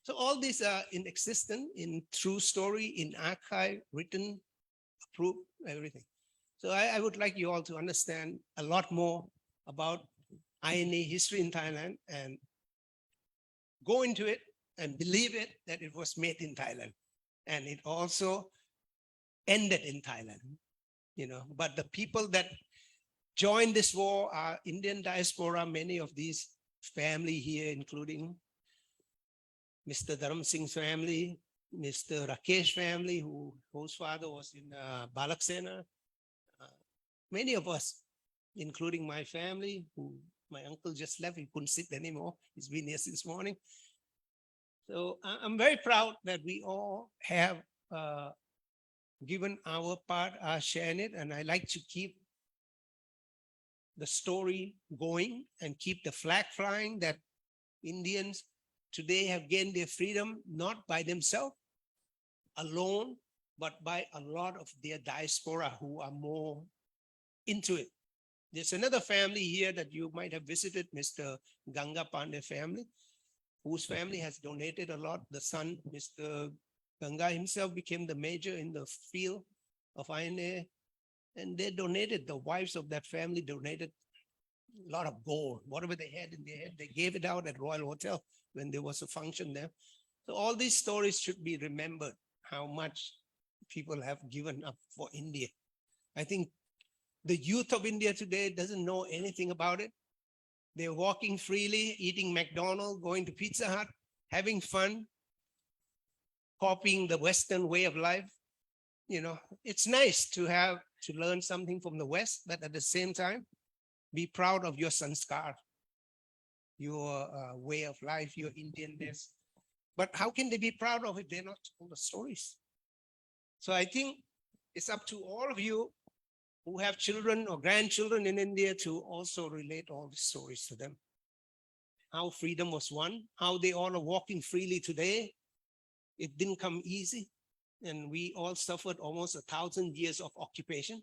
So all these are in existence, in true story, in archive, written, approved, everything. So I would like you all to understand a lot more about INA history in Thailand and go into it and believe it that it was made in Thailand. And it also ended in Thailand, but the people that joined this war are Indian diaspora, many of these family here, including Mr. Dharam Singh's family, Mr. Rakesh family, whose father was in Balaksena. Many of us, including my family, my uncle just left, he couldn't sit anymore. He's been here since morning. So I'm very proud that we all have given our part, sharing it, and I like to keep the story going and keep the flag flying that Indians today have gained their freedom, not by themselves alone, but by a lot of their diaspora who are more into it. There's another family here that you might have visited, Mr. Ganga Pandey family, whose family has donated a lot. The son, Mr. Ganga himself, became the major in the field of INA, and they donated, the wives of that family donated a lot of gold. Whatever they had in their head, they gave it out at Royal Hotel when there was a function there. So all these stories should be remembered, how much people have given up for India. I think the youth of India today doesn't know anything about it. They're walking freely, eating McDonald's, going to Pizza Hut, having fun, copying the Western way of life. It's nice to learn something from the West, but at the same time, be proud of your sanskar, your way of life, your Indianness. But how can they be proud of it? They're not told the stories. So I think it's up to all of you who have children or grandchildren in India to also relate all the stories to them. How freedom was won, how they all are walking freely today. It didn't come easy. And we all suffered almost 1,000 years of occupation.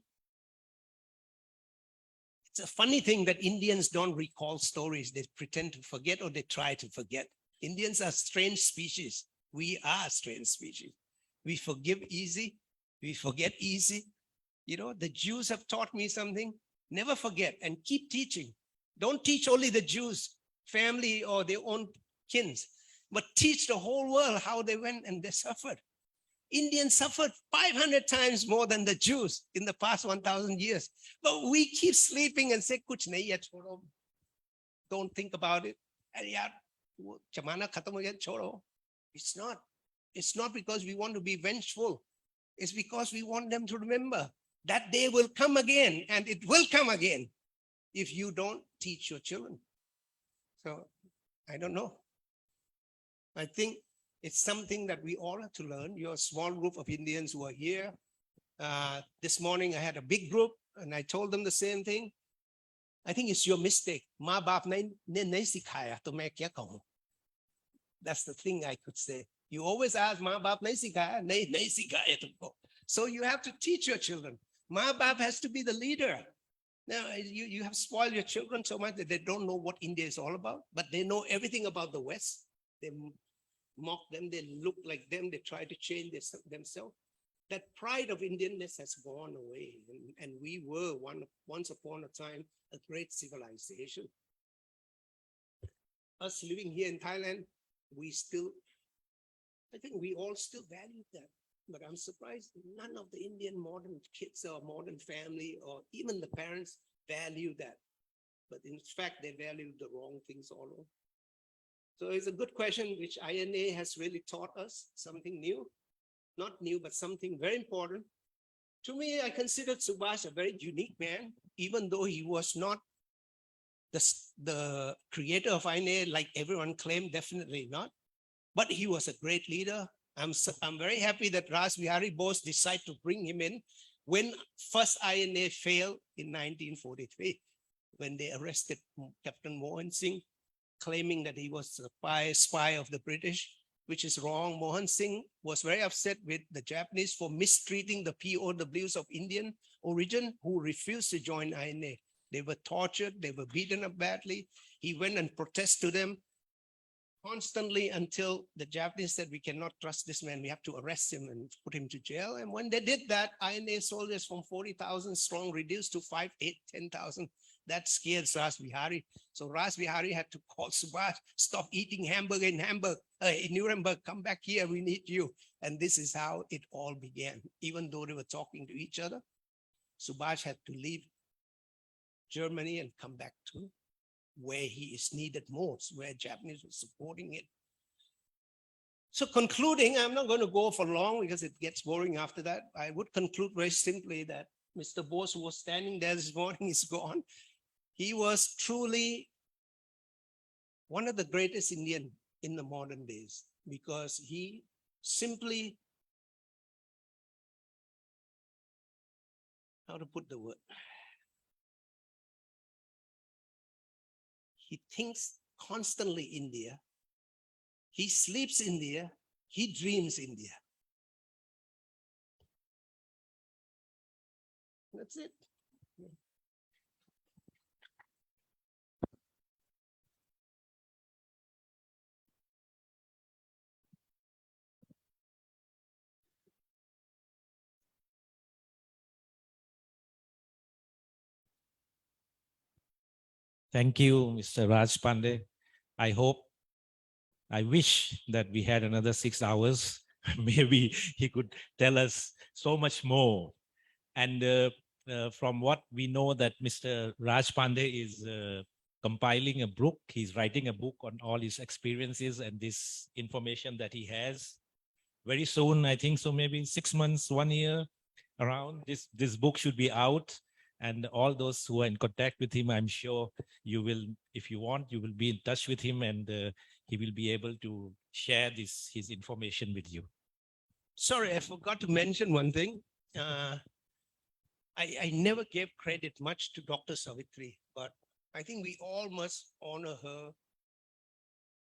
It's a funny thing that Indians don't recall stories. They pretend to forget, or they try to forget. Indians are a strange species. We are a strange species. We forgive easy. We forget easy. The Jews have taught me something. Never forget and keep teaching. Don't teach only the Jews, family or their own kins, but teach the whole world how they went and they suffered. Indians suffered 500 times more than the Jews in the past 1,000 years. But we keep sleeping and say, Kuch nahi hai, chodo. Don't think about it. It's not. It's not because we want to be vengeful. It's because we want them to remember that day will come again, and it will come again if you don't teach your children. So I don't know. I think it's something that we all have to learn. You're a small group of Indians who are here. This morning I had a big group and I told them the same thing. I think it's your mistake. Ma baap nahi sikhaya to main kya kahun. That's the thing I could say. You always ask, Ma baap nahi sikhaya, nahi sikhaya tumko. So you have to teach your children. Ma baap has to be the leader. Now, you have spoiled your children so much that they don't know what India is all about, but they know everything about the West. They mock them, they look like them, they try to change themselves. That pride of Indianness has gone away. And we were once upon a time a great civilization. Us living here in Thailand, I think we all still value that. But I'm surprised none of the Indian modern kids or modern family or even the parents value that. but in fact, they value the wrong things all over. So it's a good question, which INA has really taught us something new, not new, but something very important. To me, I considered Subhash a very unique man, even though he was not the creator of INA, like everyone claimed, definitely not. But he was a great leader. I'm very happy that Ras Bihari Bose decided to bring him in when first INA failed in 1943, when they arrested Captain Mohan Singh, claiming that he was a spy of the British, which is wrong. Mohan Singh was very upset with the Japanese for mistreating the POWs of Indian origin who refused to join INA. They were tortured, they were beaten up badly. He went and protested to them constantly until the Japanese said, we cannot trust this man, we have to arrest him and put him to jail. And when they did that, INA soldiers from 40,000 strong reduced to 5, 8, 10,000. That scared Ras Bihari. So Ras Bihari had to call Subhash, stop eating hamburger in Nuremberg, come back here, we need you. And this is how it all began. Even though they were talking to each other, Subhash had to leave Germany and come back to where he is needed most, where Japanese were supporting it. So concluding, I'm not going to go for long because it gets boring after that. I would conclude very simply that Mr. Bose, who was standing there this morning, is gone. He was truly one of the greatest Indian in the modern days because he simply, how to put the word? He thinks constantly India. He sleeps India. He dreams India. That's it. Thank you, Mr. Raj Pandey. I wish that we had another 6 hours. Maybe he could tell us so much more. And from what we know that Mr. Raj Pandey is compiling a book, he's writing a book on all his experiences and this information that he has. Very soon, I think so, maybe 6 months, 1 year around, this book should be out. And all those who are in contact with him, I'm sure you will, if you want, you will be in touch with him and he will be able to share his information with you. Sorry, I forgot to mention one thing. I never gave credit much to Dr. Savitri, but I think we all must honor her.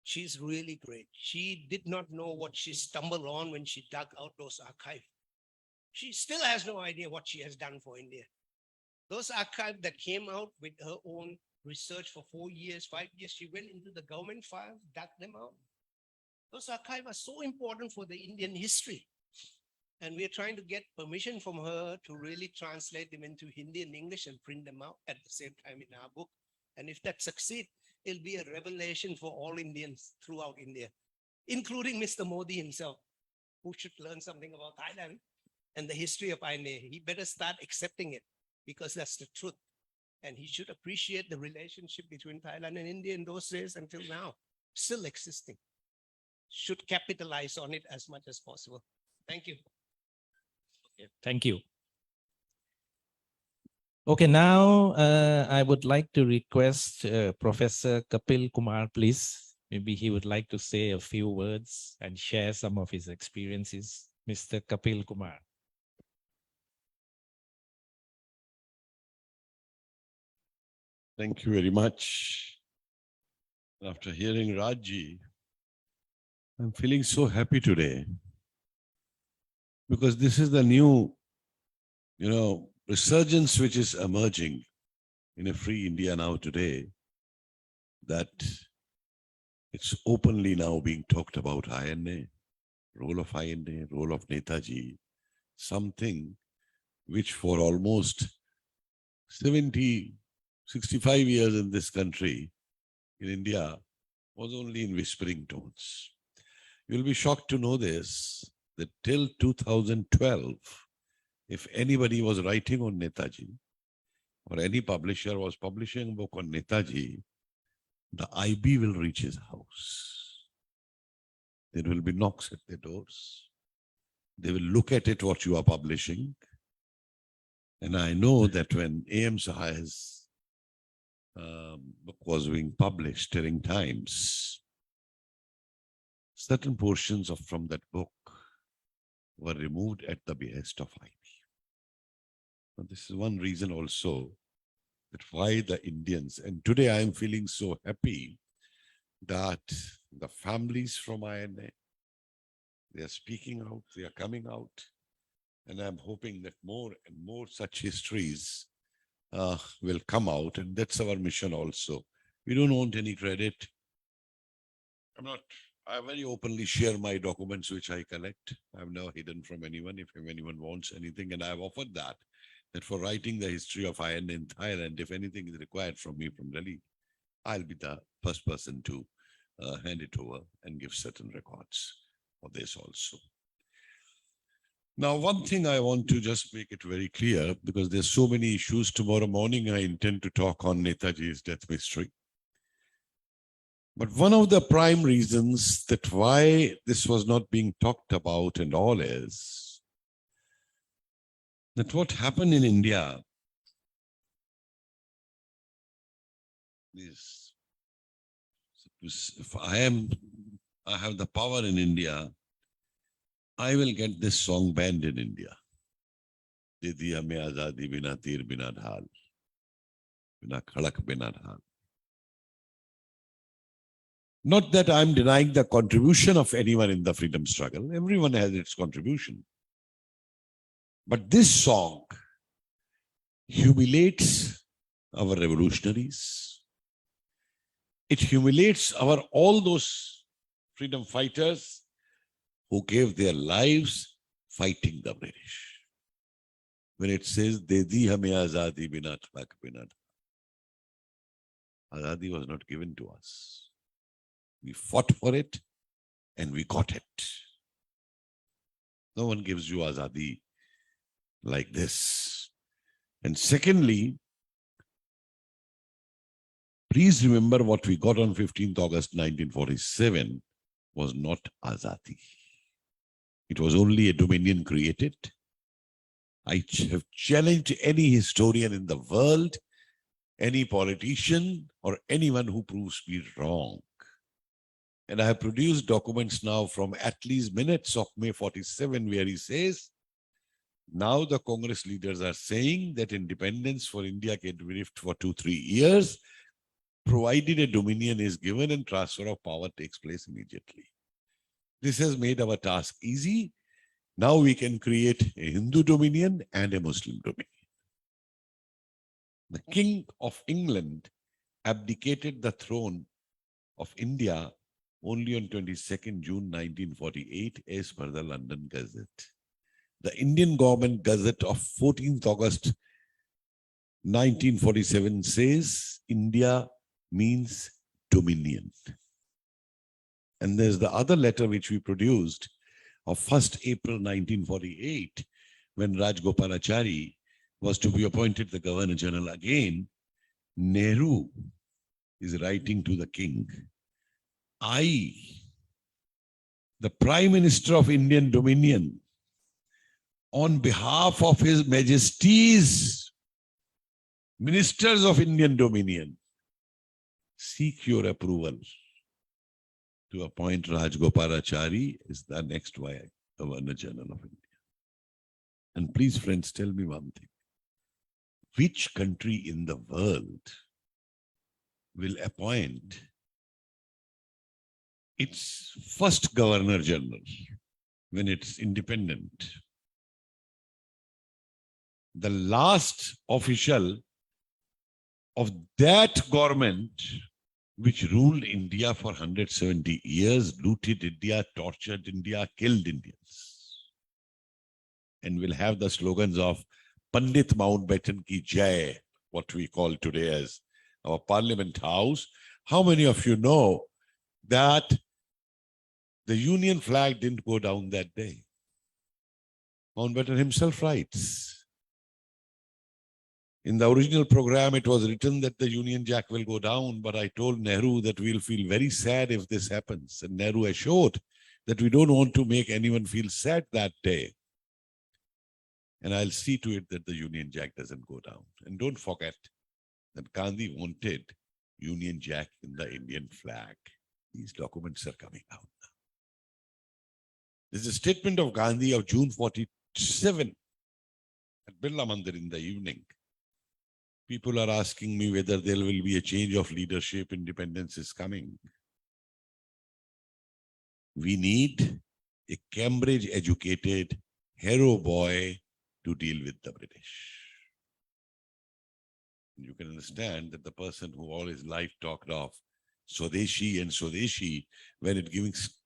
She's really great. She did not know what she stumbled on when she dug out those archives. She still has no idea what she has done for India. Those archives that came out with her own research for 4 years, 5 years, she went into the government files, dug them out. Those archives are so important for the Indian history. And we're trying to get permission from her to really translate them into Hindi and English and print them out at the same time in our book. And if that succeeds, it'll be a revelation for all Indians throughout India, including Mr. Modi himself, who should learn something about Thailand and the history of INA. He better start accepting it because that's the truth. And he should appreciate the relationship between Thailand and India in those days until now, still existing. Should capitalize on it as much as possible. Thank you. Okay, thank you. Okay, now I would like to request Professor Kapil Kumar, please. Maybe he would like to say a few words and share some of his experiences. Mr. Kapil Kumar. Thank you very much. After hearing Rajji, I'm feeling so happy today because this is the new, resurgence which is emerging in a free India now today, that it's openly now being talked about INA, role of INA, role of NETAJI, something which for almost 65 years in this country, in India, was only in whispering tones. You'll be shocked to know this, that till 2012, if anybody was writing on NETAJI, or any publisher was publishing a book on Netaji, the IB will reach his house. There will be knocks at the doors. They will look at it, what you are publishing. And I know that when A.M. Saha's book was being published during times, certain portions from that book were removed at the behest of IB. Now, this is one reason also that why the Indians, and today I am feeling so happy that the families from INA, they are speaking out, they are coming out, and I'm hoping that more and more such histories will come out, and that's our mission also. We don't want any credit. I very openly share my documents which I collect. I've never hidden from anyone. If anyone wants anything, and I've offered that for writing the history of INA in Thailand, if anything is required from me from Delhi, I'll be the first person to hand it over and give certain records of this also. Now, one thing I want to just make it very clear, because there's so many issues. Tomorrow morning, I intend to talk on Netaji's death mystery. But one of the prime reasons that why this was not being talked about and all is that what happened in India is, if I have the power in India, I will get this song banned in India. De di hame azadi bina tir bina dhal, bina khadak bina dhal. Not that I'm denying the contribution of anyone in the freedom struggle. Everyone has its contribution. But this song humiliates our revolutionaries. It humiliates all those freedom fighters who gave their lives fighting the British. When it says, "De di hame azadi bina khadak bina dhal," azadi was not given to us. We fought for it and we got it. No one gives you azadi like this. And secondly, please remember what we got on 15th August 1947 was not azadi. It was only a dominion created. I have challenged any historian in the world, any politician, or anyone who proves me wrong. And I have produced documents now from Attlee's minutes of May 47, where he says, now the Congress leaders are saying that independence for India can be lived for 2-3 years, provided a dominion is given and transfer of power takes place immediately. This has made our task easy. Now we can create a Hindu dominion and a Muslim dominion. The King of England abdicated the throne of India only on 22nd June 1948 as per the London Gazette. The Indian government Gazette of 14th August 1947 says India means dominion. And there's the other letter which we produced of 1st April 1948 when Rajgopalachari was to be appointed the Governor General again. Nehru is writing to the king, I, the Prime Minister of Indian Dominion, on behalf of His Majesty's Ministers of Indian Dominion, seek your approval to appoint Rajgopalachari as the next Governor General of India. And please, friends, tell me one thing. Which country in the world will appoint its first Governor General when it's independent? The last official of that government which ruled India for 170 years, looted India, tortured India, killed Indians, and will have the slogans of Pandit Mountbatten ki Jai, what we call today as our Parliament House. How many of you know that the Union flag didn't go down that day? Mountbatten himself writes In the original program, it was written that the Union Jack will go down, but I told Nehru that we'll feel very sad if this happens. And Nehru assured that we don't want to make anyone feel sad that day. And I'll see to it that the Union Jack doesn't go down. And don't forget that Gandhi wanted Union Jack in the Indian flag. These documents are coming out now. This is a statement of Gandhi of June 47 at Birla Mandir in the evening. People are asking me whether there will be a change of leadership. Independence is coming. We need a Cambridge-educated hero boy to deal with the British. You can understand that the person who all his life talked of Swadeshi and Swadeshi, when it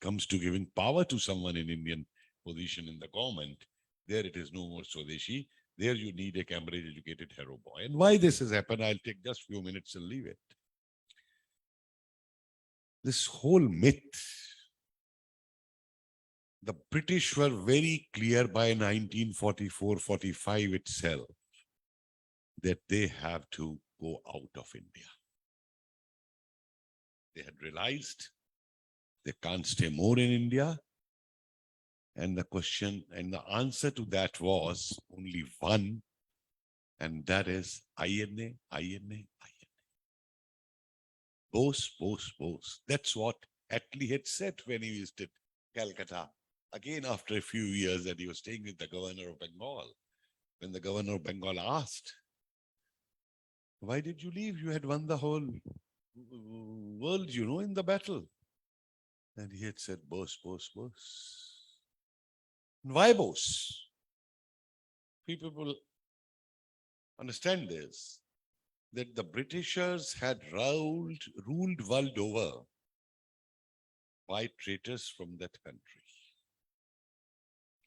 comes to giving power to someone in Indian position in the government, there it is no more Swadeshi. There you need a Cambridge-educated hero boy. And why this has happened, I'll take just a few minutes and leave it. This whole myth, the British were very clear by 1944-45 itself that they have to go out of India. They had realized they can't stay more in India. And the question and the answer to that was only one, and that is INA, INA, INA. Bose, Bose, Bose. That's what Attlee had said when he visited Calcutta. Again, after a few years that he was staying with the governor of Bengal. When the governor of Bengal asked, why did you leave? You had won the whole world, you know, in the battle. And he had said, Bose, Bose, Bose. Why Bose? People understand this, that the Britishers had ruled world over by traitors from that country.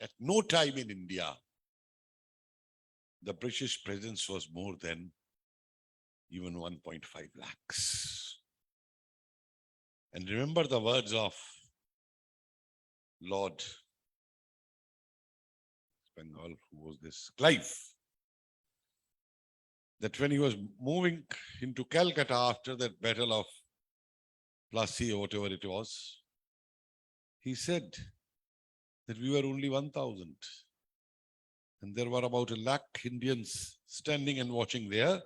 At no time in India, the British presence was more than even 1.5 lakhs. And remember the words of Lord Bengal, who was this, Clive, that when he was moving into Calcutta after that battle of Plassey or whatever it was, he said that we were only 1,000. And there were about 1 lakh Indians standing and watching there.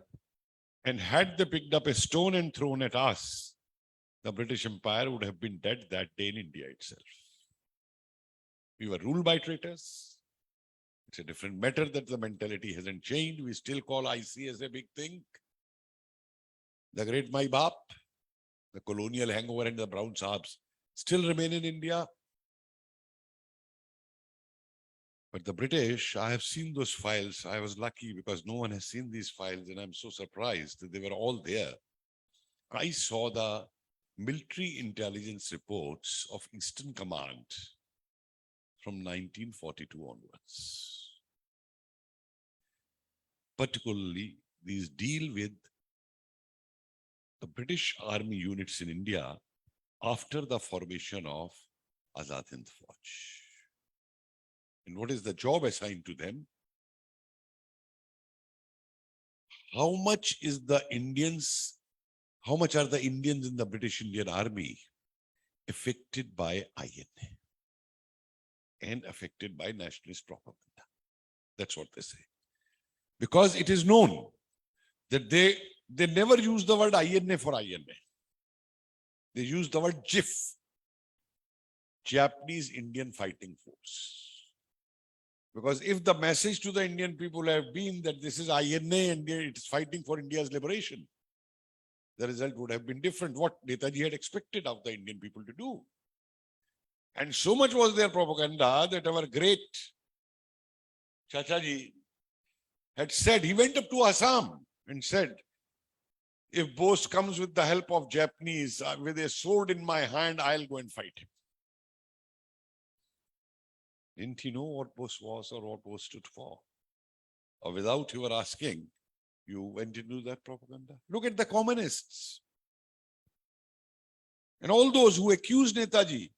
And had they picked up a stone and thrown at us, the British Empire would have been dead that day in India itself. We were ruled by traitors. It's a different matter that the mentality hasn't changed. We still call IC as a big thing. The great Mai Baap, the colonial hangover and the brown saabs still remain in India. But the British, I have seen those files. I was lucky because no one has seen these files and I'm so surprised that they were all there. I saw the military intelligence reports of Eastern Command from 1942 onwards. Particularly, these deal with the British Army units in India after the formation of Azad Hind Fauj. And what is the job assigned to them? How much are the Indians in the British Indian Army affected by INA and affected by nationalist propaganda? That's what they say. Because it is known that they never use the word INA for INA. They use the word JIF, Japanese Indian Fighting Force. Because if the message to the Indian people have been that this is INA and it is fighting for India's liberation, the result would have been different. What Netaji had expected of the Indian people to do. And so much was their propaganda that our great Chachaji had said, he went up to Assam and said, if Bose comes with the help of Japanese, with a sword in my hand, I'll go and fight him. Didn't he know what Bose was or what Bose stood for? Or without you were asking, you went into that propaganda? Look at the communists. And all those who accused Netaji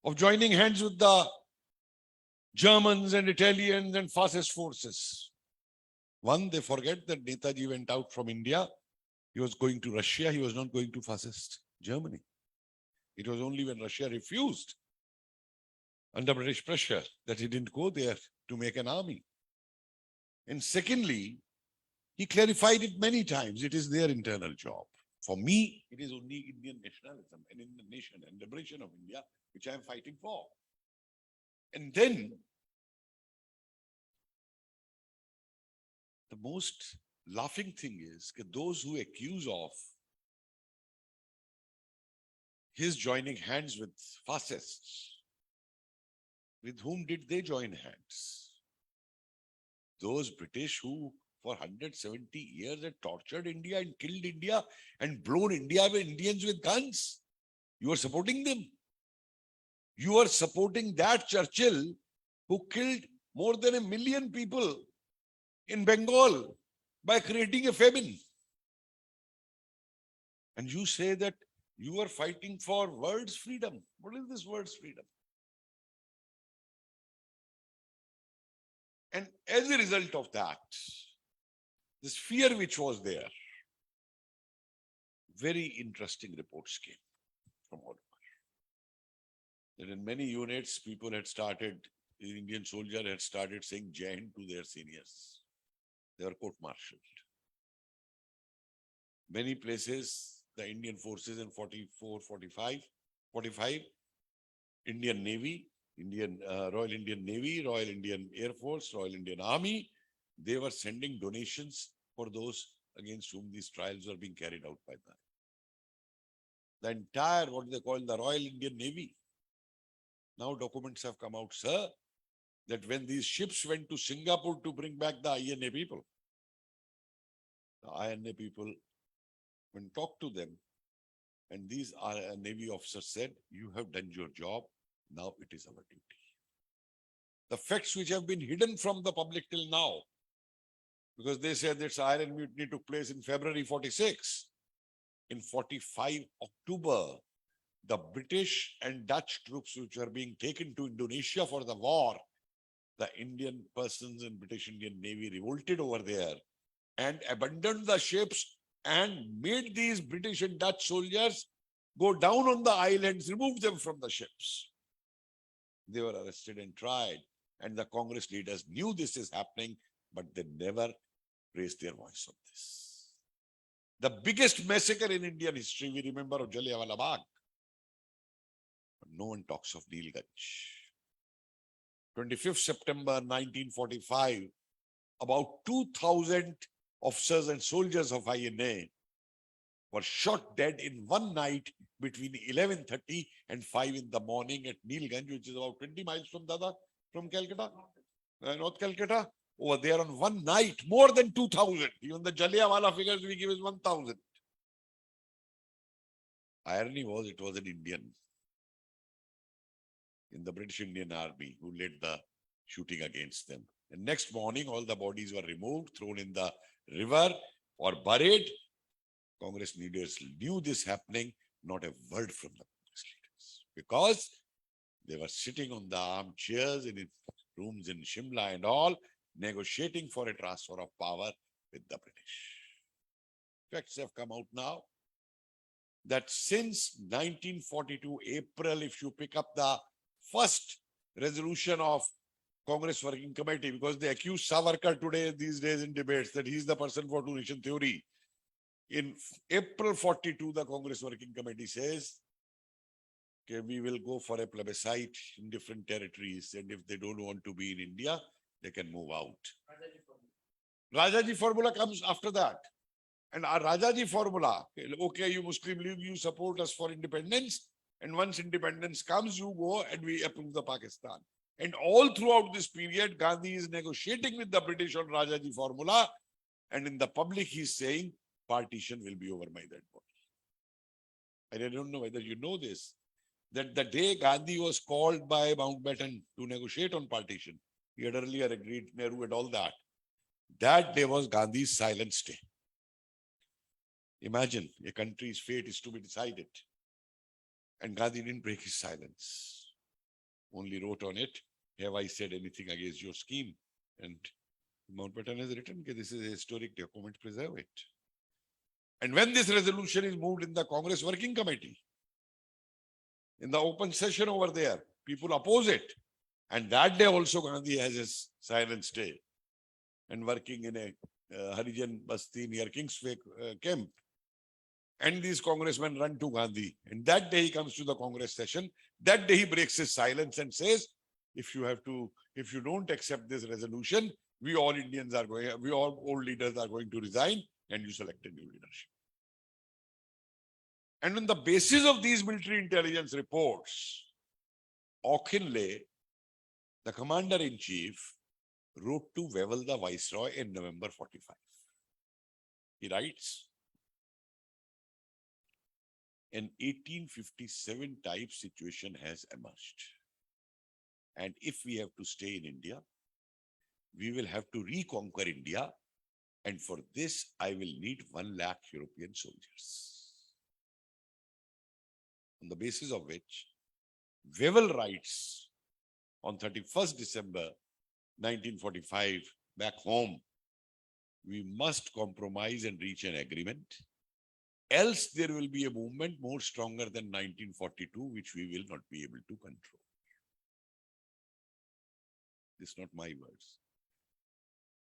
of joining hands with the Germans and Italians and fascist forces. One, they forget that Netaji went out from India. He was going to Russia. He was not going to fascist Germany. It was only when Russia refused under British pressure that he didn't go there to make an army. And secondly, he clarified it many times. It is their internal job. For me, it is only Indian nationalism and Indian nation and liberation of India, which I am fighting for. And then the most laughing thing is that those who accuse of his joining hands with fascists, with whom did they join hands? Those British who for 170 years had tortured India and killed India and blown India with Indians with guns. You are supporting them. You are supporting that Churchill who killed more than 1 million people in Bengal by creating a famine. And you say that you are fighting for world's freedom. What is this world's freedom? And as a result of that, this fear which was there, very interesting reports came from all over. That in many units, people had started, the Indian soldier had started saying Jai Hind to their seniors. They were court-martialed. Many places, the Indian forces in 44, 45, Indian Navy, Royal Indian Navy, Royal Indian Air Force, Royal Indian Army, they were sending donations for those against whom these trials were being carried out by them. The entire, what they call the Royal Indian Navy. Now documents have come out, sir, that when these ships went to Singapore to bring back the INA people, the INA people, when talked to them, and these Navy officers said, you have done your job, now it is our duty. The facts which have been hidden from the public till now, because they said that Iron Mutiny took place in February 46. In 45 October, the British and Dutch troops which were being taken to Indonesia for the war, the Indian persons in British Indian Navy revolted over there and abandoned the ships and made these British and Dutch soldiers go down on the islands, remove them from the ships. They were arrested and tried, and the Congress leaders knew this is happening, but they never raised their voice on this. The biggest massacre in Indian history, we remember of Jallianwala Bagh. But no one talks of Neelganj. 25th September 1945, about 2,000 officers and soldiers of INA were shot dead in one night between 11:30 and 5 in the morning at Neelganj, which is about 20 miles from Calcutta, North Calcutta. Over there on one night, more than 2,000. Even the Jallianwala figures we give is 1,000. Irony was, it was an Indian in the British Indian Army who led the shooting against them. And next morning, all the bodies were removed, thrown in the river or buried. Congress leaders knew this happening, not a word from the Congress leaders, because they were sitting on the armchairs in rooms in Shimla and all, negotiating for a transfer of power with the British. Facts have come out now that since 1942 April, if you pick up the first resolution of Congress Working Committee, because they accuse Savarkar today, these days in debates, that he's the person for two-nation theory. In April 42, the Congress Working Committee says, okay, we will go for a plebiscite in different territories, and if they don't want to be in India, they can move out. Rajaji formula comes after that. And our Rajaji formula, okay, you Muslim League, you support us for independence. And once independence comes, you go and we approve the Pakistan. And all throughout this period, Gandhi is negotiating with the British on Rajaji formula. And in the public, he's saying partition will be over by that point. And I don't know whether you know this, that the day Gandhi was called by Mountbatten to negotiate on partition, he had earlier agreed, Nehru and all that. That day was Gandhi's silence day. Imagine a country's fate is to be decided. And Gandhi didn't break his silence. Only wrote on it, have I said anything against your scheme? And Mountbatten has written that this is a historic document, preserve it. And when this resolution is moved in the Congress Working Committee, in the open session over there, people oppose it. And that day also Gandhi has his silent stay and working in a Harijan Basti near Kingsway camp. And these congressmen run to Gandhi. And that day he comes to the Congress session. That day he breaks his silence and says, if you don't accept this resolution, we all old leaders are going to resign and you select a new leadership. And on the basis of these military intelligence reports, Auchinleigh, the commander-in-chief, wrote to Wavell the Viceroy in November 45. He writes, an 1857 type situation has emerged. And if we have to stay in India, we will have to reconquer India. And for this, I will need 1 lakh European soldiers. On the basis of which, Wavell writes on 31st December 1945, back home, we must compromise and reach an agreement. Else there will be a movement more stronger than 1942, which we will not be able to control. These are not my words.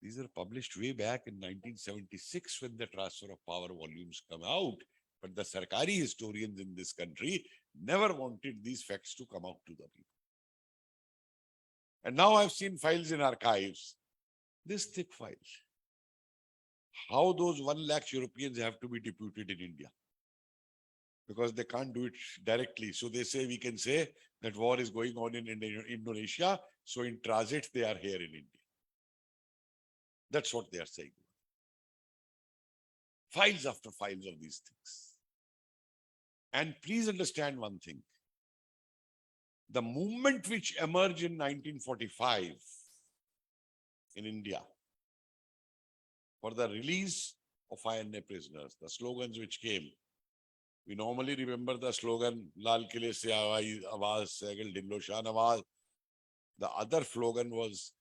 These are published way back in 1976 when the transfer of power volumes come out. But the Sarkari historians in this country never wanted these facts to come out to the people. And now I've seen files in archives, this thick file. How those 1 lakh Europeans have to be deputed in India. Because they can't do it directly. So they say, we can say that war is going on in Indonesia. So in transit, they are here in India. That's what they are saying. Files after files of these things. And please understand one thing. The movement which emerged in 1945 in India for the release of INA prisoners, the slogans which came, we normally remember the slogan, Lal Kile se Awaaz, Saigal Dillo Shan Awaaz. The other slogan was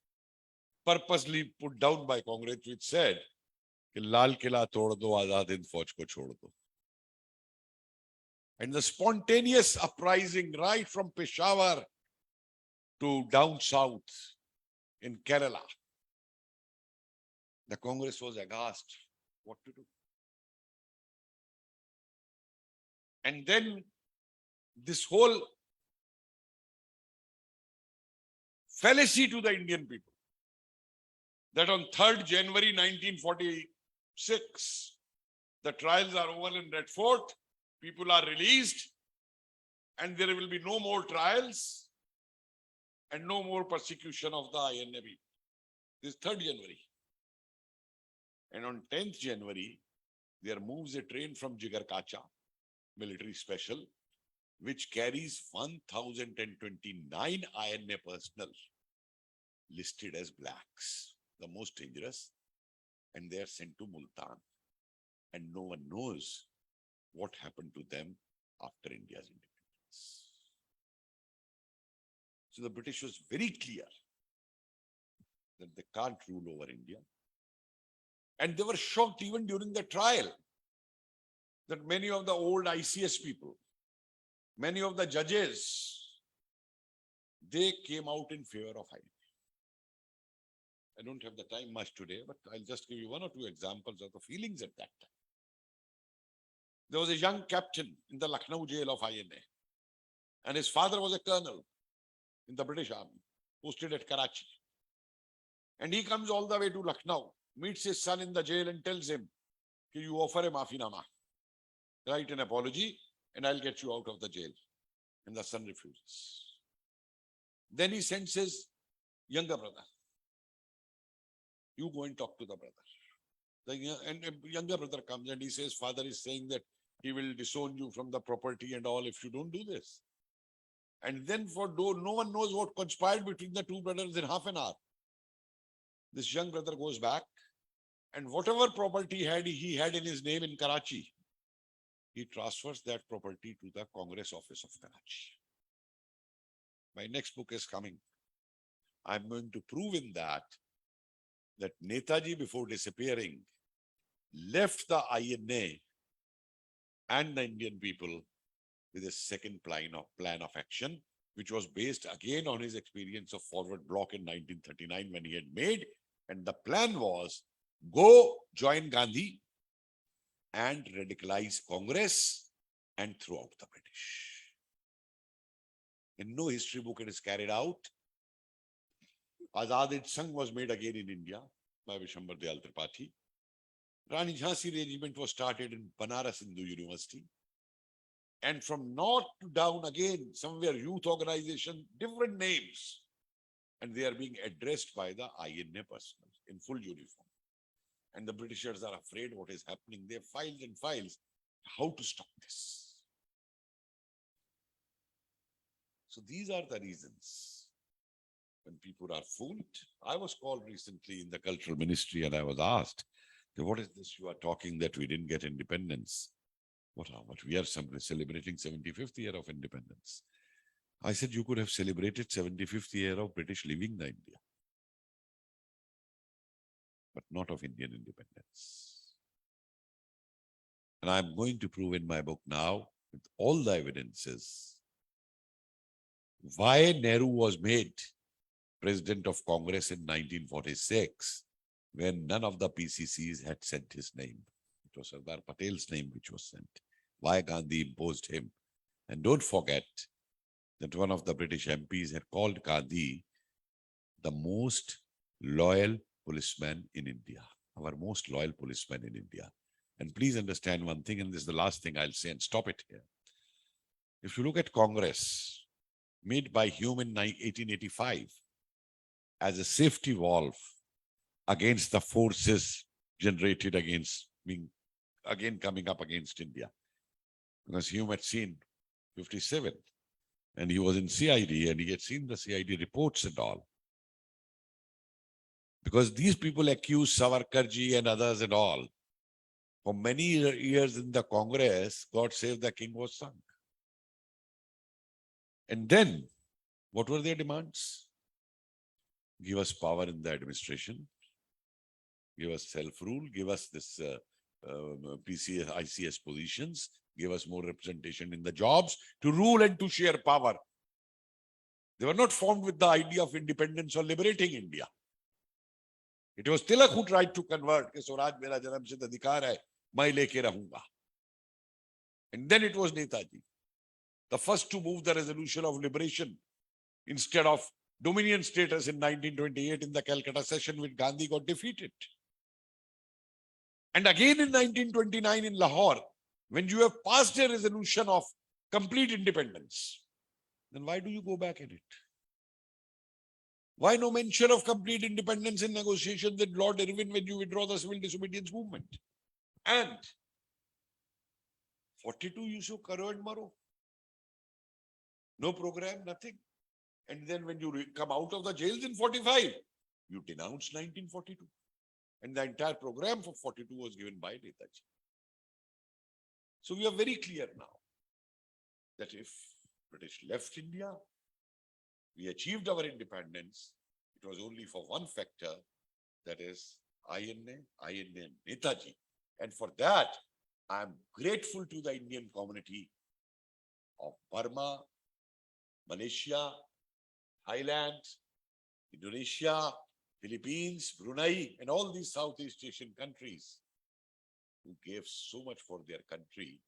purposely put down by Congress, which said, Lal Kila tod do, Azad Hind Fauj ko chhod do. And the spontaneous uprising right from Peshawar to down south in Kerala, the Congress was aghast what to do. And then this whole fallacy to the Indian people that on 3rd January 1946, the trials are over in Red Fort, people are released, and there will be no more trials and no more persecution of the INA. This is 3rd January. And on 10th January, there moves a train from Jigarkacha, military special, which carries 1,029 INA personnel listed as blacks, the most dangerous, and they are sent to Multan. And no one knows what happened to them after India's independence. So the British was very clear that they can't rule over India. And they were shocked even during the trial that many of the old ICS people, many of the judges, they came out in favor of INA. I don't have the time much today, but I'll just give you 1 or 2 examples of the feelings at that time. There was a young captain in the Lucknow jail of INA, and his father was a colonel in the British Army, posted at Karachi. And he comes all the way to Lucknow, meets his son in the jail and tells him, you offer a maafinama, write an apology, and I'll get you out of the jail. And the son refuses. Then he sends his younger brother. You go and talk to the brother. And a younger brother comes and he says, father is saying that he will disown you from the property and all if you don't do this. And then no one knows what conspired between the 2 brothers in half an hour. This young brother goes back, and whatever property he had in his name in Karachi, he transfers that property to the Congress office of Karachi. My next book is coming. I'm going to prove in that that Netaji, before disappearing, left the INA and the Indian people with a second plan of action, which was based again on his experience of forward bloc in 1939 when he had made. And the plan was go join Gandhi and radicalize Congress and throw out the British. In no history book it is carried out. Azad Hind Sangh was made again in India by Vishwambar Dayal Tripathi. Rani Jhansi Regiment was started in Banaras Hindu University. And from north to down again, somewhere youth organization, different names. And they are being addressed by the INA personnel in full uniform. And the Britishers are afraid what is happening. They have files and files. How to stop this? So these are the reasons when people are fooled. I was called recently in the cultural ministry and I was asked, what is this you are talking that we didn't get independence? What we are celebrating 75th year of independence. I said, you could have celebrated 75th year of British leaving the India, but not of Indian independence. And I'm going to prove in my book now, with all the evidences, why Nehru was made President of Congress in 1946, when none of the PCCs had sent his name. It was Sardar Patel's name which was sent. Why Gandhi imposed him. And don't forget that one of the British MPs had called Gandhi the most loyal policeman in India, our most loyal policeman in India. And please understand one thing, and this is the last thing I'll say and stop it here. If you look at Congress, made by Hume in 1885 as a safety valve against the forces generated against being again coming up against India. Because Hume had seen 57 and he was in CID and he had seen the CID reports and all. Because these people accused Savarkarji and others and all. For many years in the Congress, God save the king was sunk. And then, what were their demands? Give us power in the administration. Give us self-rule. Give us this PCS, ICS positions. Give us more representation in the jobs to rule and to share power. They were not formed with the idea of independence or liberating India. It was Tilak who tried to convert. Swaraj mera janamsit adhikar hai, main leke rahunga. And then it was Netaji, the first to move the resolution of liberation instead of dominion status in 1928 in the Calcutta session, when Gandhi got defeated. And again in 1929 in Lahore, when you have passed a resolution of complete independence, then why do you go back in it? Why no mention of complete independence in negotiations with Lord Irwin when you withdraw the civil disobedience movement? And 42 you show karo and maro. No program, nothing. And then when you come out of the jails in 45, you denounce 1942. And the entire program for 42 was given by Netaji. So we are very clear now that if British left India, we achieved our independence. It was only for one factor, that is INA and Netaji. And for that, I am grateful to the Indian community of Burma, Malaysia, Thailand, Indonesia, Philippines, Brunei, and all these Southeast Asian countries who gave so much for their country,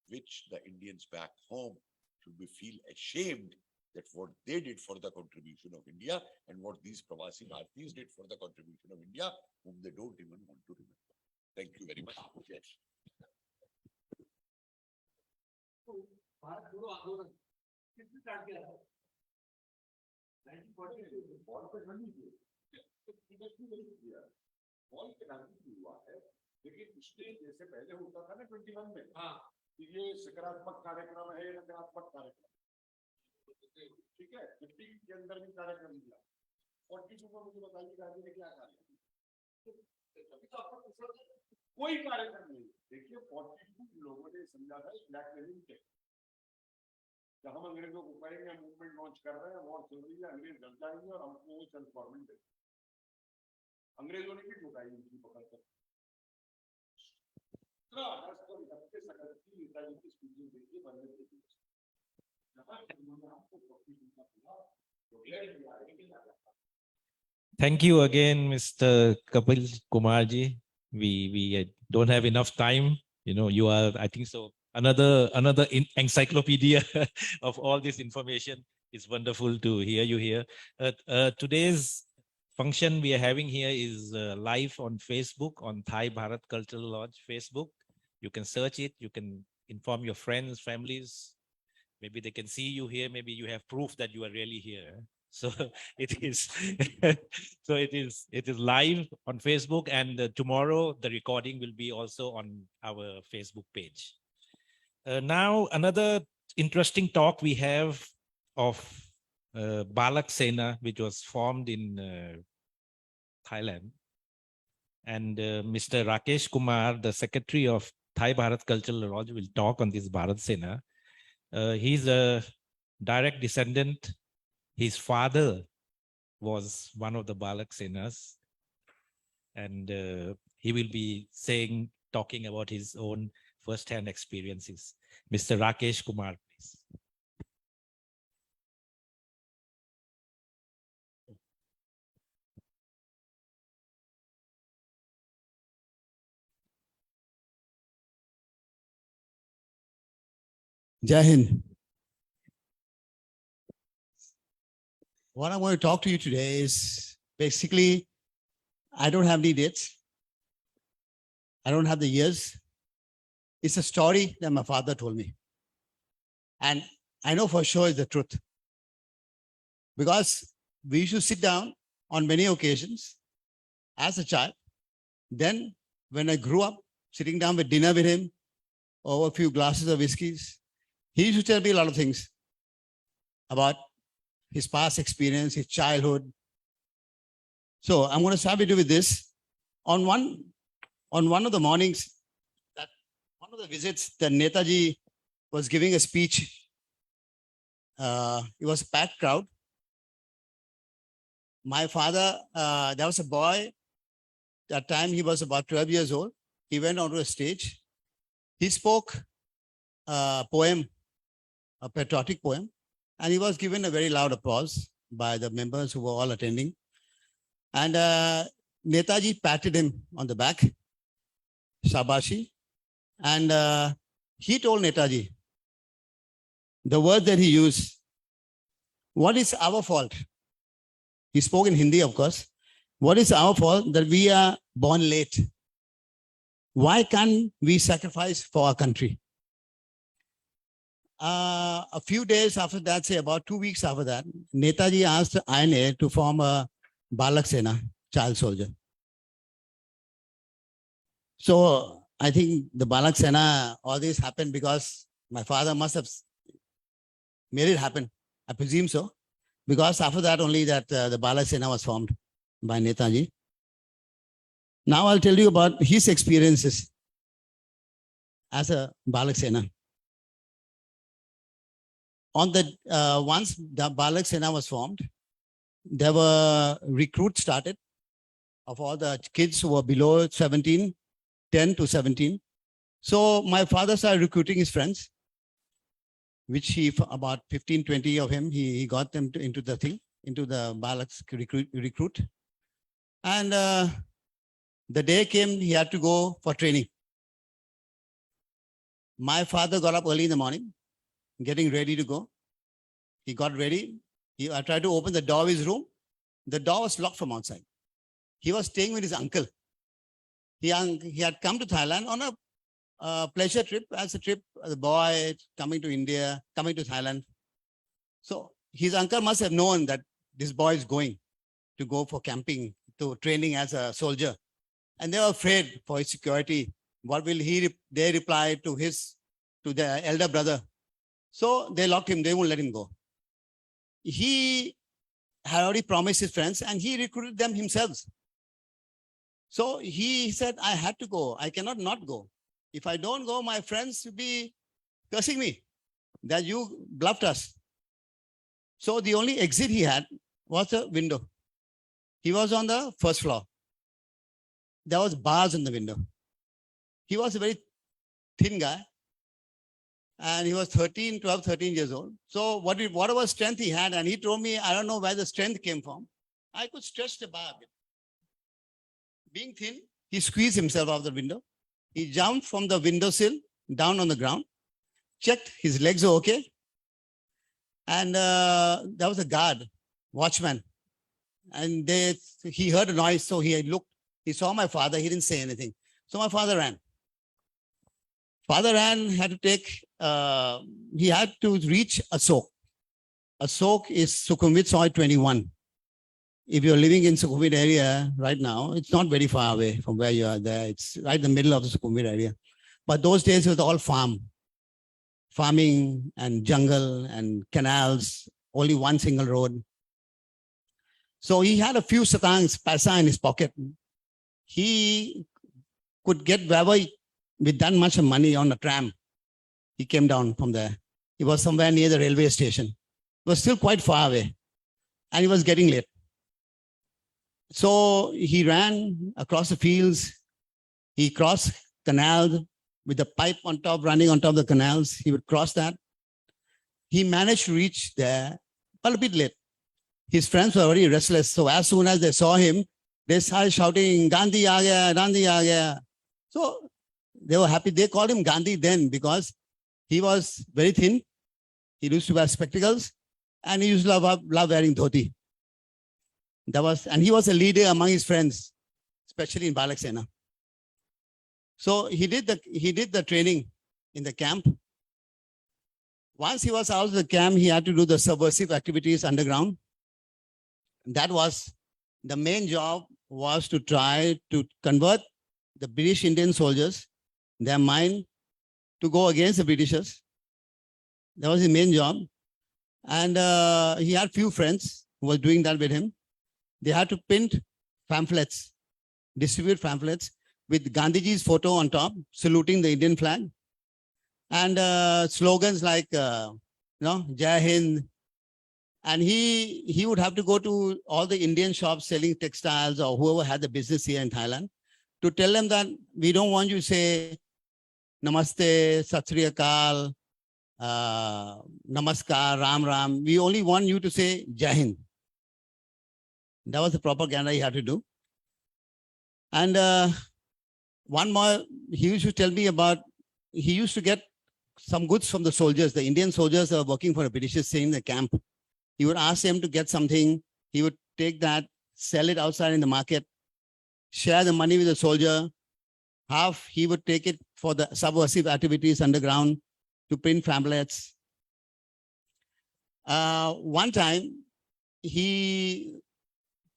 which the Indians back home should be feel ashamed that what they did for the contribution of India and what these Pravasi Bharatias did for the contribution of India, whom they don't even want to remember. Thank you very much. Yes. लेकिन उसने जैसे पहले होता था ना 21 में, हाँ, ये सकारात्मक कार्यक्रम है, नकारात्मक कार्यक्रम, ठीक है, 15 के अंदर भी कार्यक्रम दिया, 42 में मुझे बताइए गांधी ने क्या कार्य किया? कोई कार्यक्रम नहीं। देखिए 42 लोगों ने समझा था ब्लैकमेलिंग टेक्निक, जब हम अंग्रेजों को कहेंगे हम मूवमेंट लॉन्च कर रहे हैं, वॉर चल रही है, अंग्रेज डर जाएंगे और हमको वो सेल्फ गवर्नमेंट देंगे। अंग्रेजों ने भी लुटाई उनकी पकड़कर 17 अगस्त को नेताजी की स्पीच देखिए बंदे देखिए उन्होंने आपको Thank you again, Mr. Kapil Kumarji. We don't have enough time. You know, you are, I think so, another encyclopedia of all this information. It's wonderful to hear you here. Today's function we are having here is live on Facebook, on Thai-Bharat Cultural Lodge Facebook. You can search it. You can inform your friends, families. Maybe they can see you here. Maybe you have proof that you are really here. So it is so it is live on Facebook, and tomorrow the recording will be also on our Facebook page. Now another interesting talk we have of Balak Sena, which was formed in Thailand, and Mr. Rakesh Kumar, the secretary of Thai-Bharat Cultural Lodge, will talk on this Bharat Sena. He's a direct descendant. His father was one of the Balak Senas, and he will be talking about his own first-hand experiences. Mr. Rakesh Kumar, please. Jai Hind. What I'm going to talk to you today is basically, I don't have any dates. I don't have the years. It's a story that my father told me. And I know for sure it's the truth. Because we used to sit down on many occasions as a child. Then when I grew up, sitting down with dinner with him, over a few glasses of whiskeys, he used to tell me a lot of things about his past experience, his childhood. So I'm going to start with this. On one of the mornings, one of the visits, that NETAJI was giving a speech. It was a packed crowd. My father, there was a boy. That time he was about 12 years old. He went onto a stage. He spoke a poem, a patriotic poem, and he was given a very loud applause by the members who were all attending. And NETAJI patted him on the back, Shabashi, and he told NETAJI the word that he used, what is our fault? He spoke in Hindi, of course. What is our fault that we are born late? Why can't we sacrifice for our country? A few days after that, say about 2 weeks after that, NETAJI asked INA to form a Balak Sena, child soldier. So I think the Balak Sena, all this happened because my father must have made it happen. I presume so. Because after that only that the Balak Sena was formed by NETAJI. Now I'll tell you about his experiences as a Balak Sena. On the once the Balak Sena was formed, there were recruits started of all the kids who were below 17, 10 to 17. So my father started recruiting his friends, which he, about 15, 20 of him, he got them into the thing, into the Balak recruit. And the day came, he had to go for training. My father got up early in the morning, getting ready to go. He got ready. I tried to open the door of his room. The door was locked from outside. He was staying with his uncle. He had come to Thailand on a pleasure trip, as a trip, the boy coming to India, coming to Thailand. So his uncle must have known that this boy is going to go for camping, to training as a soldier. And they were afraid for his security. What will they reply to the elder brother? So they locked him. They won't let him go. He had already promised his friends and he recruited them himself. So he said, I had to go. I cannot not go. If I don't go, my friends will be cursing me that you bluffed us. So the only exit he had was a window. He was on the first floor. there was bars in the window. He was a very thin guy. And he was 13 years old. So whatever strength he had, and he told me, I don't know where the strength came from. I could stretch the bar a bit. Being thin, he squeezed himself out the window. He jumped from the windowsill down on the ground, checked his legs were okay. And there was a guard, watchman. And he heard a noise, so he looked. He saw my father. He didn't say anything. So my father ran. Father ran, had to take, he had to reach Asok. Asok is Sukhumvit Soy 21. If you're living in Sukhumvit area right now, it's not very far away from where you are there. It's right in the middle of the Sukhumvit area. But those days it was all farming and jungle and canals, only one single road. So he had a few satangs, paisa in his pocket. He could get wherever with that much of money on a tram. He came down from there. He was somewhere near the railway station. It was still quite far away. And he was getting late. So he ran across the fields. He crossed canals with the pipe on top, running on top of the canals. He would cross that. He managed to reach there, but a bit late. His friends were very restless. So as soon as they saw him, they started shouting, Gandhi aa gaya, Gandhi aa gaya. So they were happy. They called him Gandhi then because he was very thin. He used to wear spectacles and he used to love wearing dhoti. And he was a leader among his friends, especially in Balak Sena. So he did the training in the camp. Once he was out of the camp, he had to do the subversive activities underground. That was the main job, was to try to convert the British Indian soldiers, their mind, to go against the Britishers. That was his main job. And he had few friends who were doing that with him. They had to print pamphlets, distribute pamphlets with Gandhiji's photo on top, saluting the Indian flag. And slogans like, Jai Hind. And he would have to go to all the Indian shops selling textiles or whoever had the business here in Thailand to tell them that we don't want you to say Namaste, Sat Sri Akal, Namaskar, Ram Ram. We only want you to say Jai Hind. That was the propaganda he had to do. And one more, he used to tell me about, he used to get some goods from the soldiers, the Indian soldiers that were working for the Britishers staying in the camp. He would ask them to get something. He would take that, sell it outside in the market, share the money with the soldier. Half he would take it for the subversive activities underground to print pamphlets. One time, he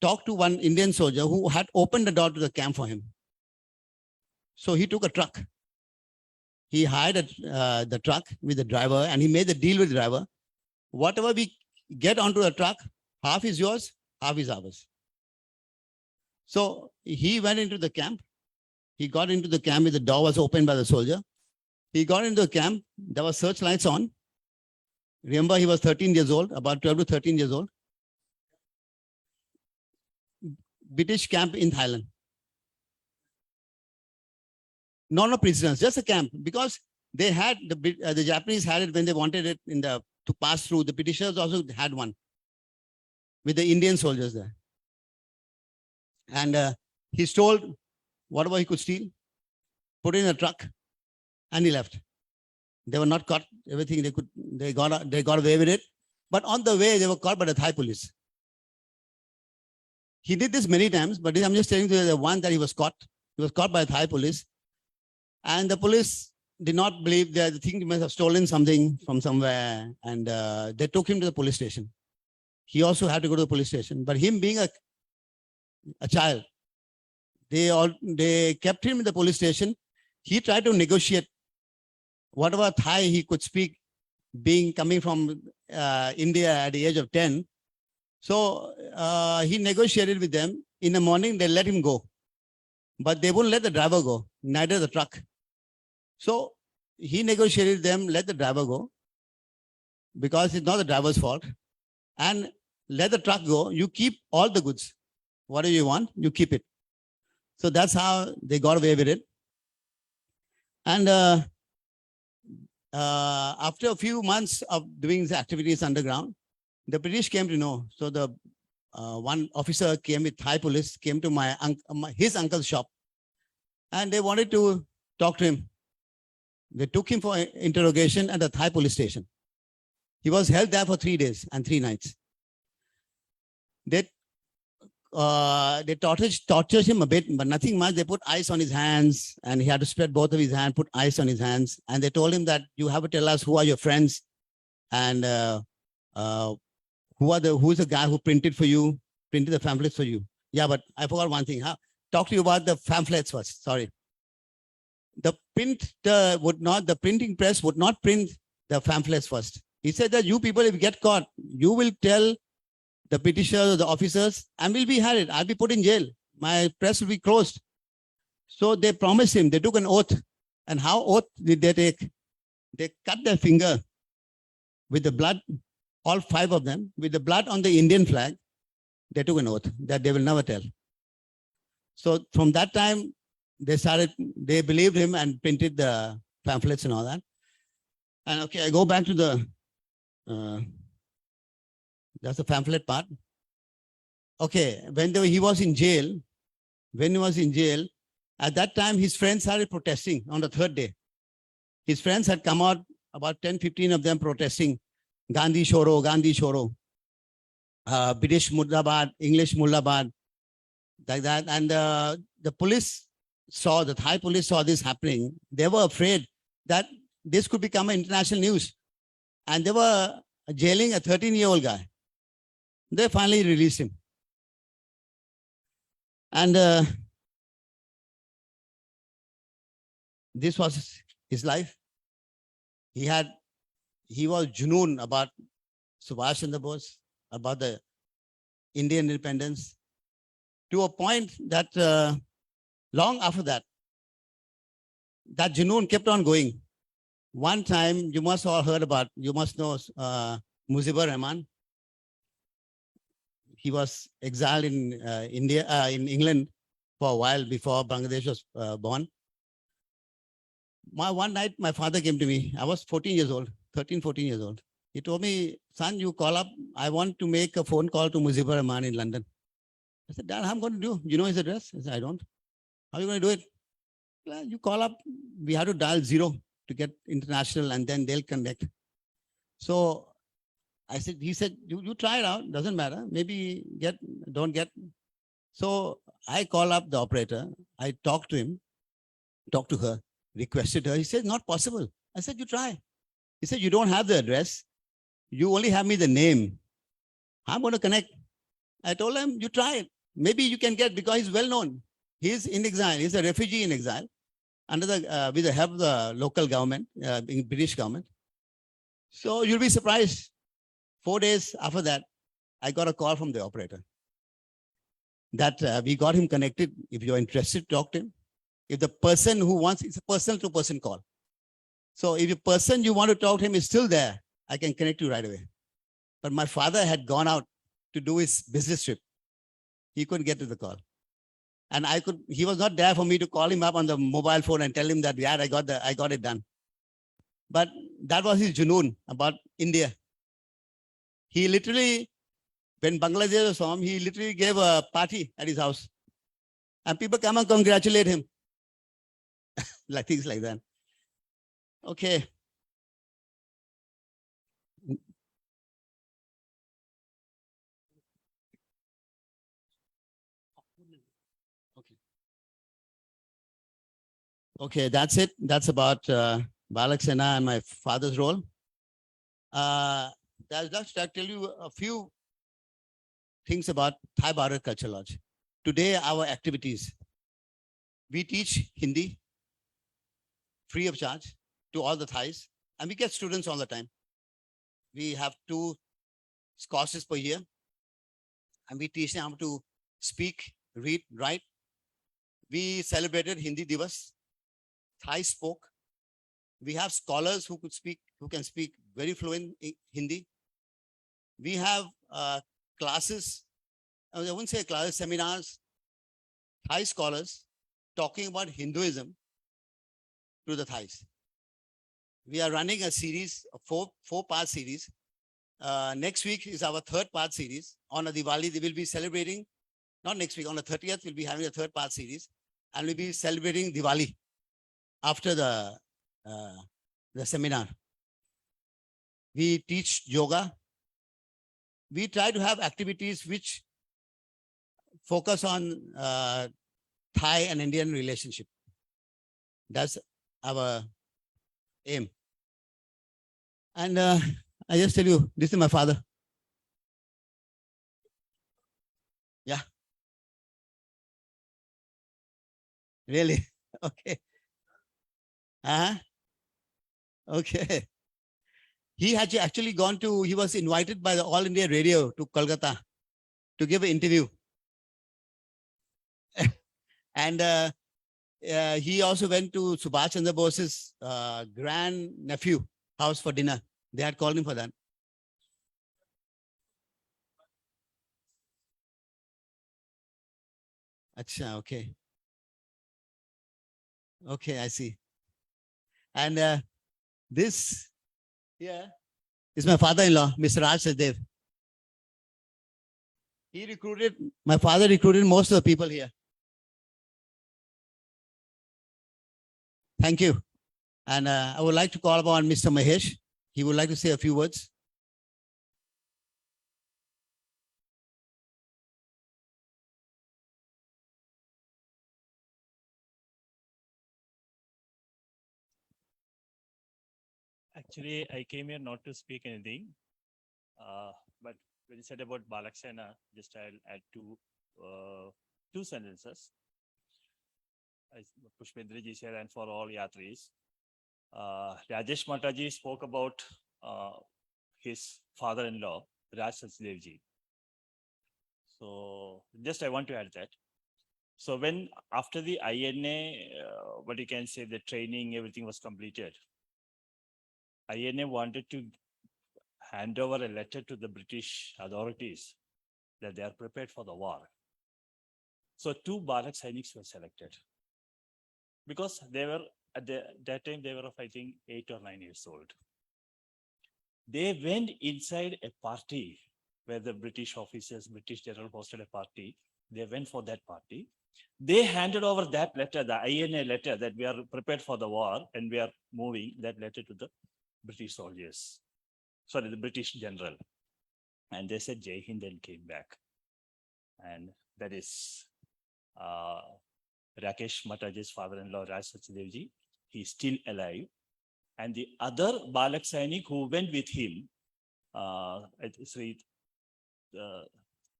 talked to one Indian soldier who had opened the door to the camp for him. So he took a truck. He hired the truck with the driver and he made the deal with the driver. Whatever we get onto the truck, half is yours, half is ours. So he went into the camp. He got into the camp with the door was opened by the soldier. He got into the camp. There were searchlights on. Remember, he was 13 years old, about 12 to 13 years old. British camp in Thailand. No prisoners, just a camp, because they had the Japanese had it when they wanted it to pass through. The Britishers also had one with the Indian soldiers there. And he stole whatever he could steal, put it in a truck, and he left. They were not caught. Everything they got away with it. But on the way, they were caught by the Thai police. He did this many times, but I'm just telling you the one that he was caught. He was caught by the Thai police. And the police did not believe that the thing he must have stolen something from somewhere. And they took him to the police station. He also had to go to the police station. But him being a child, they kept him in the police station. He tried to negotiate whatever Thai he could speak, coming from India at the age of 10. So he negotiated with them. In the morning, they let him go. But they wouldn't let the driver go, neither the truck. So he negotiated with them, let the driver go, because it's not the driver's fault. And let the truck go. You keep all the goods. Whatever you want, you keep it. So that's how they got away with it. And after a few months of doing these activities underground, the British came to know. So the one officer came with Thai police, came to his uncle's shop, and they wanted to talk to him. They took him for interrogation at the Thai police station. He was held there for 3 days and 3 nights. They tortured him a bit, but nothing much. They put ice on his hands, and he had to spread both of his hands, put ice on his hands. And they told him that you have to tell us who are your friends, and who's the guy who printed the pamphlets for you. Yeah, but I forgot one thing. Talk to you about the pamphlets first. Sorry. The printing press would not print the pamphlets first. He said that you people, if you get caught, you will tell the Britishers or the officers, and will be harried. I'll be put in jail. My press will be closed. So they promised him. They took an oath. And how oath did they take? They cut their finger with the blood, all 5 of them, with the blood on the Indian flag. They took an oath that they will never tell. So from that time, they believed him and printed the pamphlets and all that. And okay, I go back to the, that's the pamphlet part. Okay, when he was in jail, at that time, his friends started protesting on the 3rd day. His friends had come out, about 10, 15 of them protesting, Gandhi Choro, Gandhi Choro, British Murdabad, English Mullabad, like that. And the Thai police saw this happening. They were afraid that this could become an international news. And they were jailing a 13-year-old guy. They finally released him. And this was his life. He was junoon about Subhash Chandra Bose, about the Indian independence, to a point that long after that junoon kept on going. One time, you must know Mujibur Rahman. He was exiled in in England for a while before Bangladesh was born. One night, my father came to me. I was 14 years old, 13, 14 years old. He told me, son, you call up. I want to make a phone call to Mujibur Rahman in London. I said, Dad, how am I going to do? You know his address? I said, I don't. How are you going to do it? Well, you call up. We have to dial 0 to get international, and then they'll connect. So he said, you try it out. Doesn't matter. Maybe don't get. So I call up the operator. I talk to him, talk to her, requested her. He said, not possible. I said, you try. He said, you don't have the address. You only have me the name. I'm going to connect. I told him, you try it. Maybe you can get, because he's well known. He's in exile. He's a refugee in exile with the help of the local government, British government. So you'll be surprised. 4 days after that, I got a call from the operator that we got him connected. If you're interested, talk to him. If the person who wants, it's a person-to-person call. So if the person you want to talk to him is still there, I can connect you right away. But my father had gone out to do his business trip. He couldn't get to the call. And he was not there for me to call him up on the mobile phone and tell him that, yeah, I got it done. But that was his junoon about India. He literally, when Bangladesh was formed, he literally gave a party at his house. And people come and congratulate him. Like things like that. Okay. Okay, that's it. That's about Balak Sena and my father's role. I'll just tell you a few things about Thai-Bharat Culture Lodge. Today, our activities, we teach Hindi free of charge to all the Thais, and we get students all the time. We have 2 courses per year, and we teach them how to speak, read, write. We celebrated Hindi Divas. Thai spoke. We have scholars who can speak very fluent Hindi. We have classes, I wouldn't say classes, seminars Thai scholars talking about Hinduism to the Thais. We are running a series, a four-part series. Next week is our third part series. On a Diwali, they will be celebrating, not next week, on the 30th, we'll be having a third part series. And we'll be celebrating Diwali after the seminar. We teach yoga. We try to have activities which focus on Thai and Indian relationship. That's our aim. And I just tell you, this is my father. Yeah. Really? Okay. Okay. He had actually gone to, he was invited by the All India Radio to Kolkata to give an interview. And he also went to Subhash Chandra Bose's grand nephew house for dinner. They had called him for that. Acha, okay. Okay, I see. And this here is my father-in-law, Mr. Raj Sachdev. My father recruited most of the people here. Thank you. And I would like to call upon Mr. Mahesh. He would like to say a few words. Actually, I came here not to speak anything, but when you said about Balaksena, just I'll add two sentences. As Pushpendra ji said, and for all Yatris, Rajesh Mataji spoke about his father-in-law, Raj Sachdev ji. So just I want to add that. So when after the INA, what you can say, the training, everything was completed, INA wanted to hand over a letter to the British authorities that they are prepared for the war. So 2 Balak Sainiks were selected because they were at that time they were of I think 8 or 9 years old. They went inside a party where the British officers, British general hosted a party. They went for that party. They handed over that letter, the INA letter, that we are prepared for the war and we are moving, that letter to the British soldiers, sorry, the British general. And they said Jai Hind and came back. And that is Rakesh Mataji's father-in-law, Raj Sachdev ji. He's still alive. And the other Balak Sainik who went with him, Sri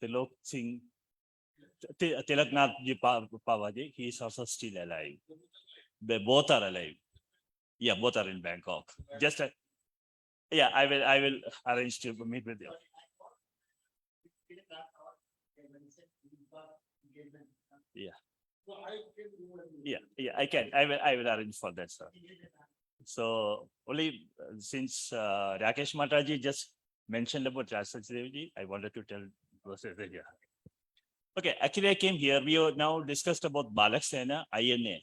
Tilok Singh, Tilaknath ji Pavaji, he is also still alive. They both are alive. Yeah, both are in Bangkok. Just yeah, I will arrange to meet with you. Yeah, I can. I will arrange for that, sir. So only since Rakesh Mataji just mentioned about Raj Sachdev ji, I wanted to tell those here. Okay, actually I came here. We are now discussed about Balaksena, INA.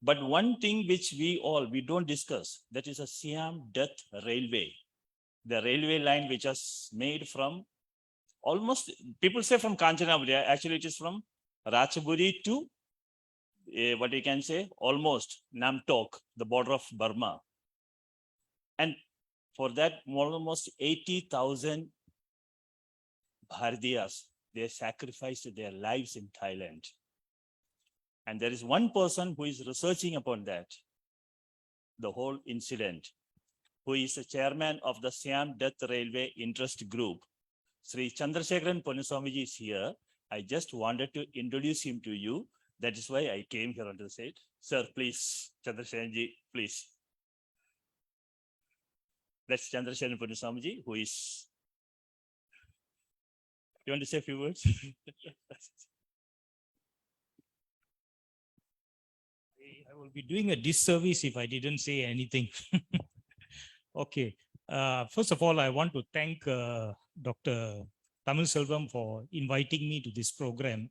But one thing which we don't discuss, that is a Siam Death Railway. The railway line which was made from almost, people say from Kanchanaburi, actually it is from Ratchaburi to what you can say, almost Namtok, the border of Burma. And for that, almost 80,000 Bharatiyas, they sacrificed their lives in Thailand. And there is one person who is researching upon that, the whole incident, who is the chairman of the Siam Death Railway Interest Group. Sri Chandrasekharan Ponuswamiji is here. I just wanted to introduce him to you. That is why I came here on the stage. Sir, please, Chandrasekharanji, please. That's Chandrasekharan Ponuswamiji, who is. You want to say a few words? I will be doing a disservice if I didn't say anything. Okay. First of all, I want to thank Dr. Tamil Selvam for inviting me to this program.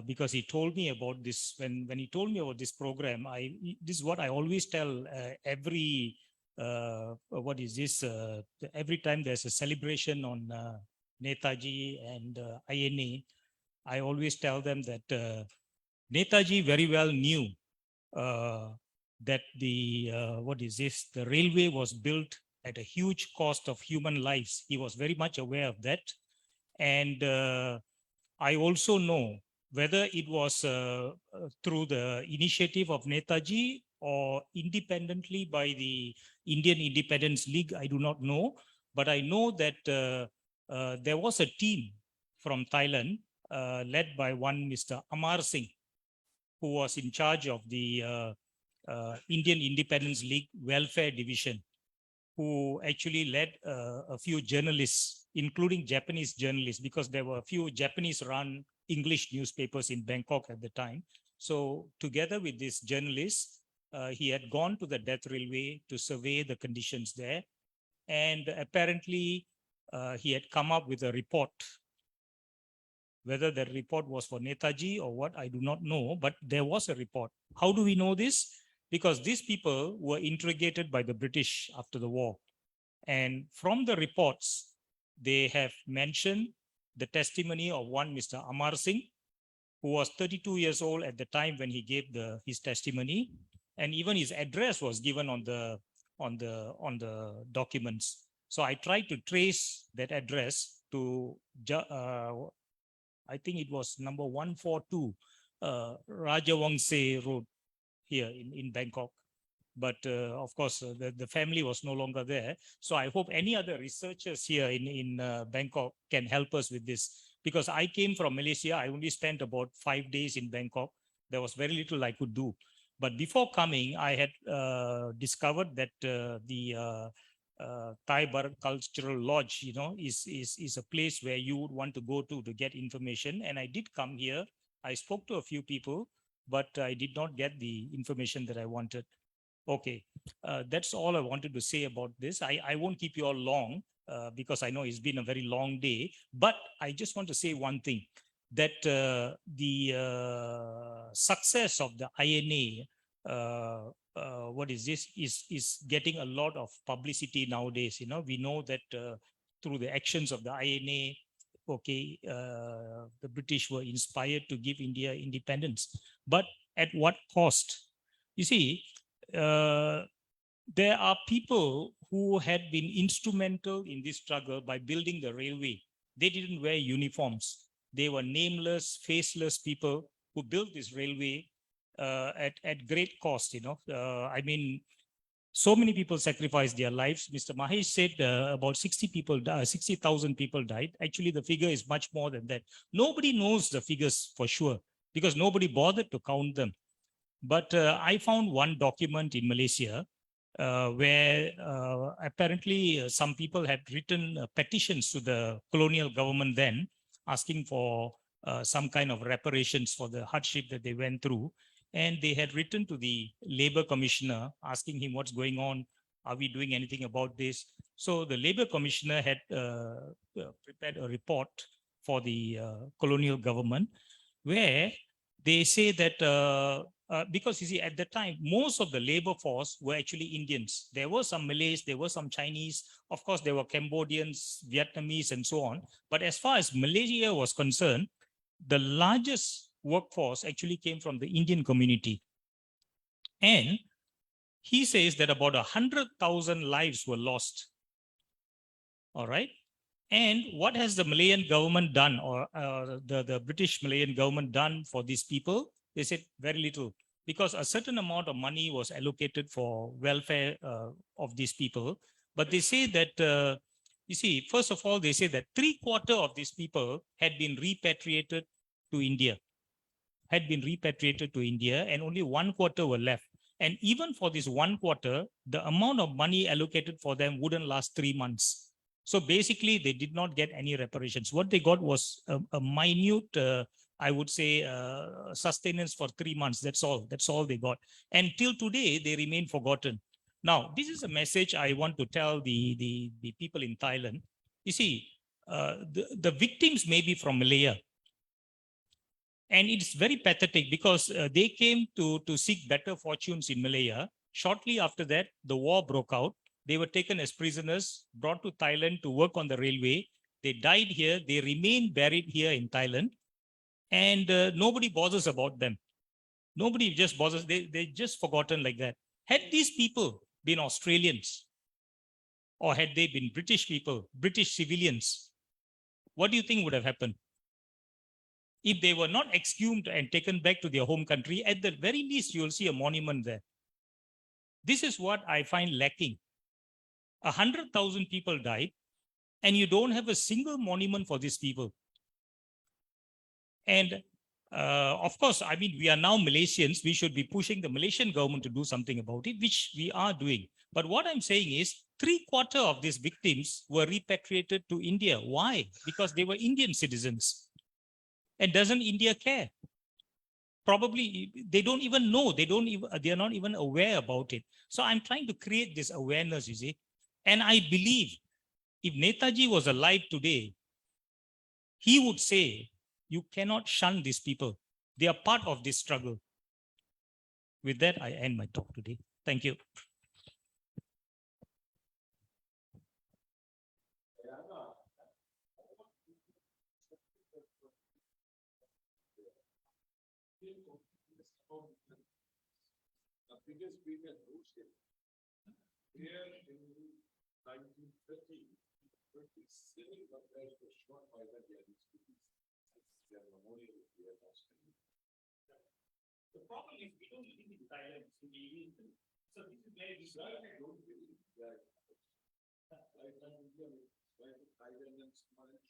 because he told me about this. When he told me about this program, this is what I always tell every every time there's a celebration on NETAJI and INA, I always tell them that NETAJI very well knew that the the railway was built at a huge cost of human lives. He was very much aware of that. And I also know whether it was through the initiative of NETAJI or independently by the Indian Independence League, I do not know. But I know that there was a team from Thailand led by one Mr. Amar Singh, who was in charge of the Indian Independence League Welfare Division, who actually led a few journalists, including Japanese journalists, because there were a few Japanese-run English newspapers in Bangkok at the time. So together with this journalist, he had gone to the death railway to survey the conditions there. And apparently, he had come up with a report. Whether that report was for NETAJI or what, I do not know, but there was a report. How do we know this? Because these people were interrogated by the British after the war. And from the reports, they have mentioned the testimony of one Mr. Amar Singh, who was 32 years old at the time when he gave his testimony. And even his address was given on the documents. So I tried to trace that address to, I think it was number 142, Rajawangse Road here in Bangkok. But of course, the family was no longer there. So I hope any other researchers here in Bangkok can help us with this. Because I came from Malaysia, I only spent about 5 days in Bangkok. There was very little I could do. But before coming, I had discovered that the Thai-Bharat Cultural Lodge, is a place where you would want to go to get information. And I did come here. I spoke to a few people, but I did not get the information that I wanted. Okay, that's all I wanted to say about this. I won't keep you all long because I know it's been a very long day, but I just want to say one thing, that the success of the INA, is getting a lot of publicity nowadays. We know that through the actions of the INA, the British were inspired to give India independence, but at what cost? You see, there are people who had been instrumental in this struggle by building the railway. They didn't wear uniforms. They were nameless, faceless people who built this railway at great cost. I mean, so many people sacrificed their lives. Mr. Mahesh said about 60,000 people died. Actually, the figure is much more than that. Nobody knows the figures for sure because nobody bothered to count them. But I found one document in Malaysia where apparently some people had written petitions to the colonial government then, asking for some kind of reparations for the hardship that they went through. And they had written to the labor commissioner asking him what's going on. Are we doing anything about this? So the labor commissioner had prepared a report for the colonial government where they say that because you see, at the time, most of the labor force were actually Indians. There were some Malays, there were some Chinese. Of course, there were Cambodians, Vietnamese, and so on. But as far as Malaysia was concerned, the largest workforce actually came from the Indian community. And he says that about 100,000 lives were lost. All right. And what has the Malayan government done, or the British Malayan government done for these people? They said very little, because a certain amount of money was allocated for welfare of these people. But they say that, you see, first of all, they say that 3/4 of these people had been repatriated to India, and only 1/4 were left. And even for this 1/4, the amount of money allocated for them wouldn't last 3 months. So basically, they did not get any reparations. What they got was a minute, I would say, sustenance for 3 months. That's all they got. And till today, they remain forgotten. Now, this is a message I want to tell the people in Thailand. You see, the victims may be from Malaya, And it's very pathetic because they came to seek better fortunes in Malaya. Shortly after that, the war broke out. They were taken as prisoners, brought to Thailand to work on the railway. They died here. They remain buried here in Thailand. And nobody bothers about them. Nobody just bothers. They're just forgotten like that. Had these people been Australians, or had they been British people, British civilians, what do you think would have happened? If they were not exhumed and taken back to their home country, at the very least, you'll see a monument there. This is what I find lacking. 100,000 people died, and you don't have a single monument for these people. And of course, I mean, we are now Malaysians. We should be pushing the Malaysian government to do something about it, which we are doing. But what I'm saying is 3/4 of these victims were repatriated to India. Why? Because they were Indian citizens. And doesn't India care? Probably they don't even know. They are not even aware about it. So I'm trying to create this awareness, you see. And I believe if Netaji was alive today, he would say, you cannot shun these people. They are part of this struggle. With that, I end my talk today. Thank you. The biggest being a bullshit. Here in 1930, 27 guys were shot by the Japanese police. Their memorial is here in Australia. The problem is we don't live in Thailand. So this is where this I don't believe that. Thailand and Somalia.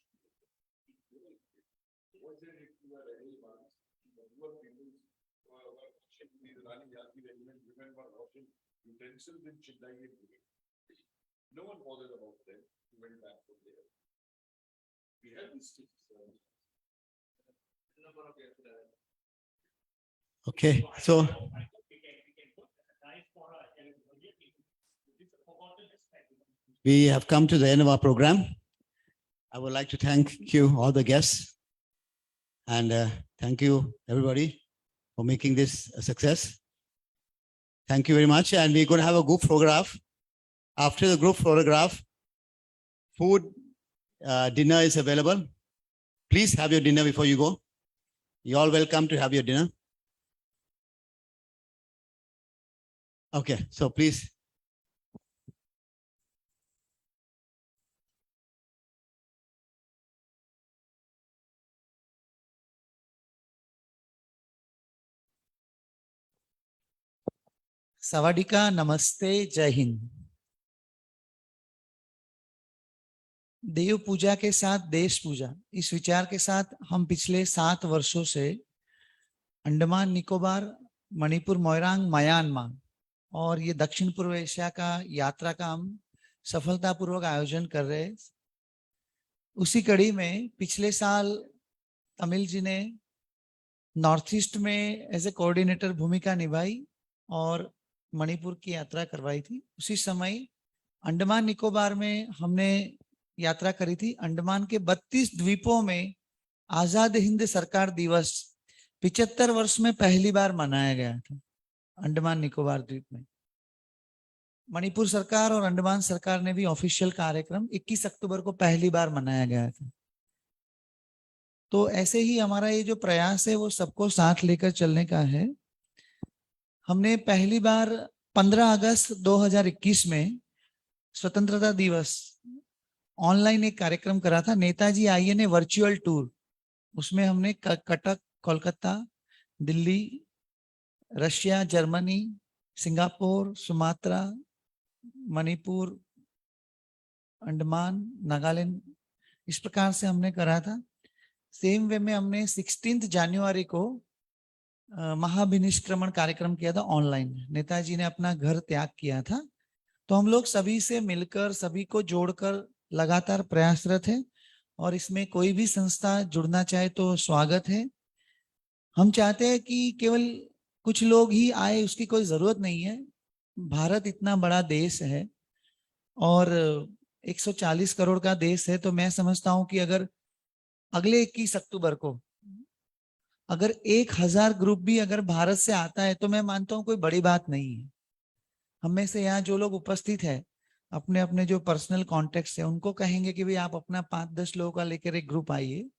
Was it if you are any ones, you are people washing the running Yaki regiment, women were washing utensils in Chennai. No one bothered about them. We went back from there. We have these things. Okay, so we have come to the end of our program. I would like to thank you, all the guests, and thank you, everybody, for making this a success. Thank you very much. And we're going to have a group photograph. After the group photograph, food, dinner is available. Please have your dinner before you go. You're all welcome to have your dinner. Okay, so please. सवाडिका, नमस्ते, जय हिंद। देव पूजा के साथ देश पूजा, इस विचार के साथ हम पिछले 7 वर्षों से अंडमान निकोबार, मणिपुर, मोइरांग, म्यांमार और ये दक्षिण पूर्व एशिया का यात्रा का हम सफलतापूर्वक आयोजन कर रहे हैं। उसी कड़ी में पिछले साल तमिल जी ने नॉर्थ ईस्ट में एज ए कोऑर्डिनेटर भूमिका निभाई और मणिपुर की यात्रा करवाई थी। उसी समय अंडमान निकोबार में हमने यात्रा करी थी। अंडमान के 32 द्वीपों में आजाद हिंद सरकार दिवस 75 वर्ष में पहली बार मनाया गया था अंडमान निकोबार द्वीप में। मणिपुर सरकार और अंडमान सरकार ने भी ऑफिशियल कार्यक्रम 21 अक्टूबर को पहली बार मनाया गया था। तो ऐसे ही हमारा ये जो प्रयास है वो सबको साथ लेकर चलने का है। हमने पहली बार 15 अगस्त 2021 में स्वतंत्रता दिवस ऑनलाइन एक कार्यक्रम करा था, नेताजी आईएनए वर्चुअल टूर। उसमें हमने Cuttack, Kolkata, Delhi, Russia, Germany, Singapore, Sumatra, Manipur, Andaman, Nagaland, इस प्रकार से हमने करा था। सेम वे में हमने 16 जनवरी को महाभिनिष्क्रमण कार्यक्रम किया था ऑनलाइन। नेताजी ने अपना घर त्याग किया था। तो हम लोग सभी से मिलकर, सभी को जोड़कर लगातार प्रयासरत है और इसमें कोई भी संस्था जुड़ना चाहे तो स्वागत है। हम चाहते हैं कि केवल कुछ लोग ही आए, उसकी कोई जरूरत नहीं है। भारत इतना बड़ा देश है और 140 करोड़ का देश है। तो मैं समझता हूं कि अगर अगले 21 अक्टूबर को अगर 1000 ग्रुप भी अगर भारत से आता है तो मैं मानता हूं कोई बड़ी बात नहीं है। हम में से यहाँ जो लोग उपस्थित है अपने अपने जो पर्सनल कॉन्टेक्ट है उनको कहेंगे कि भाई आप अपना 5-10 लोगों का लेकर एक ग्रुप आइए,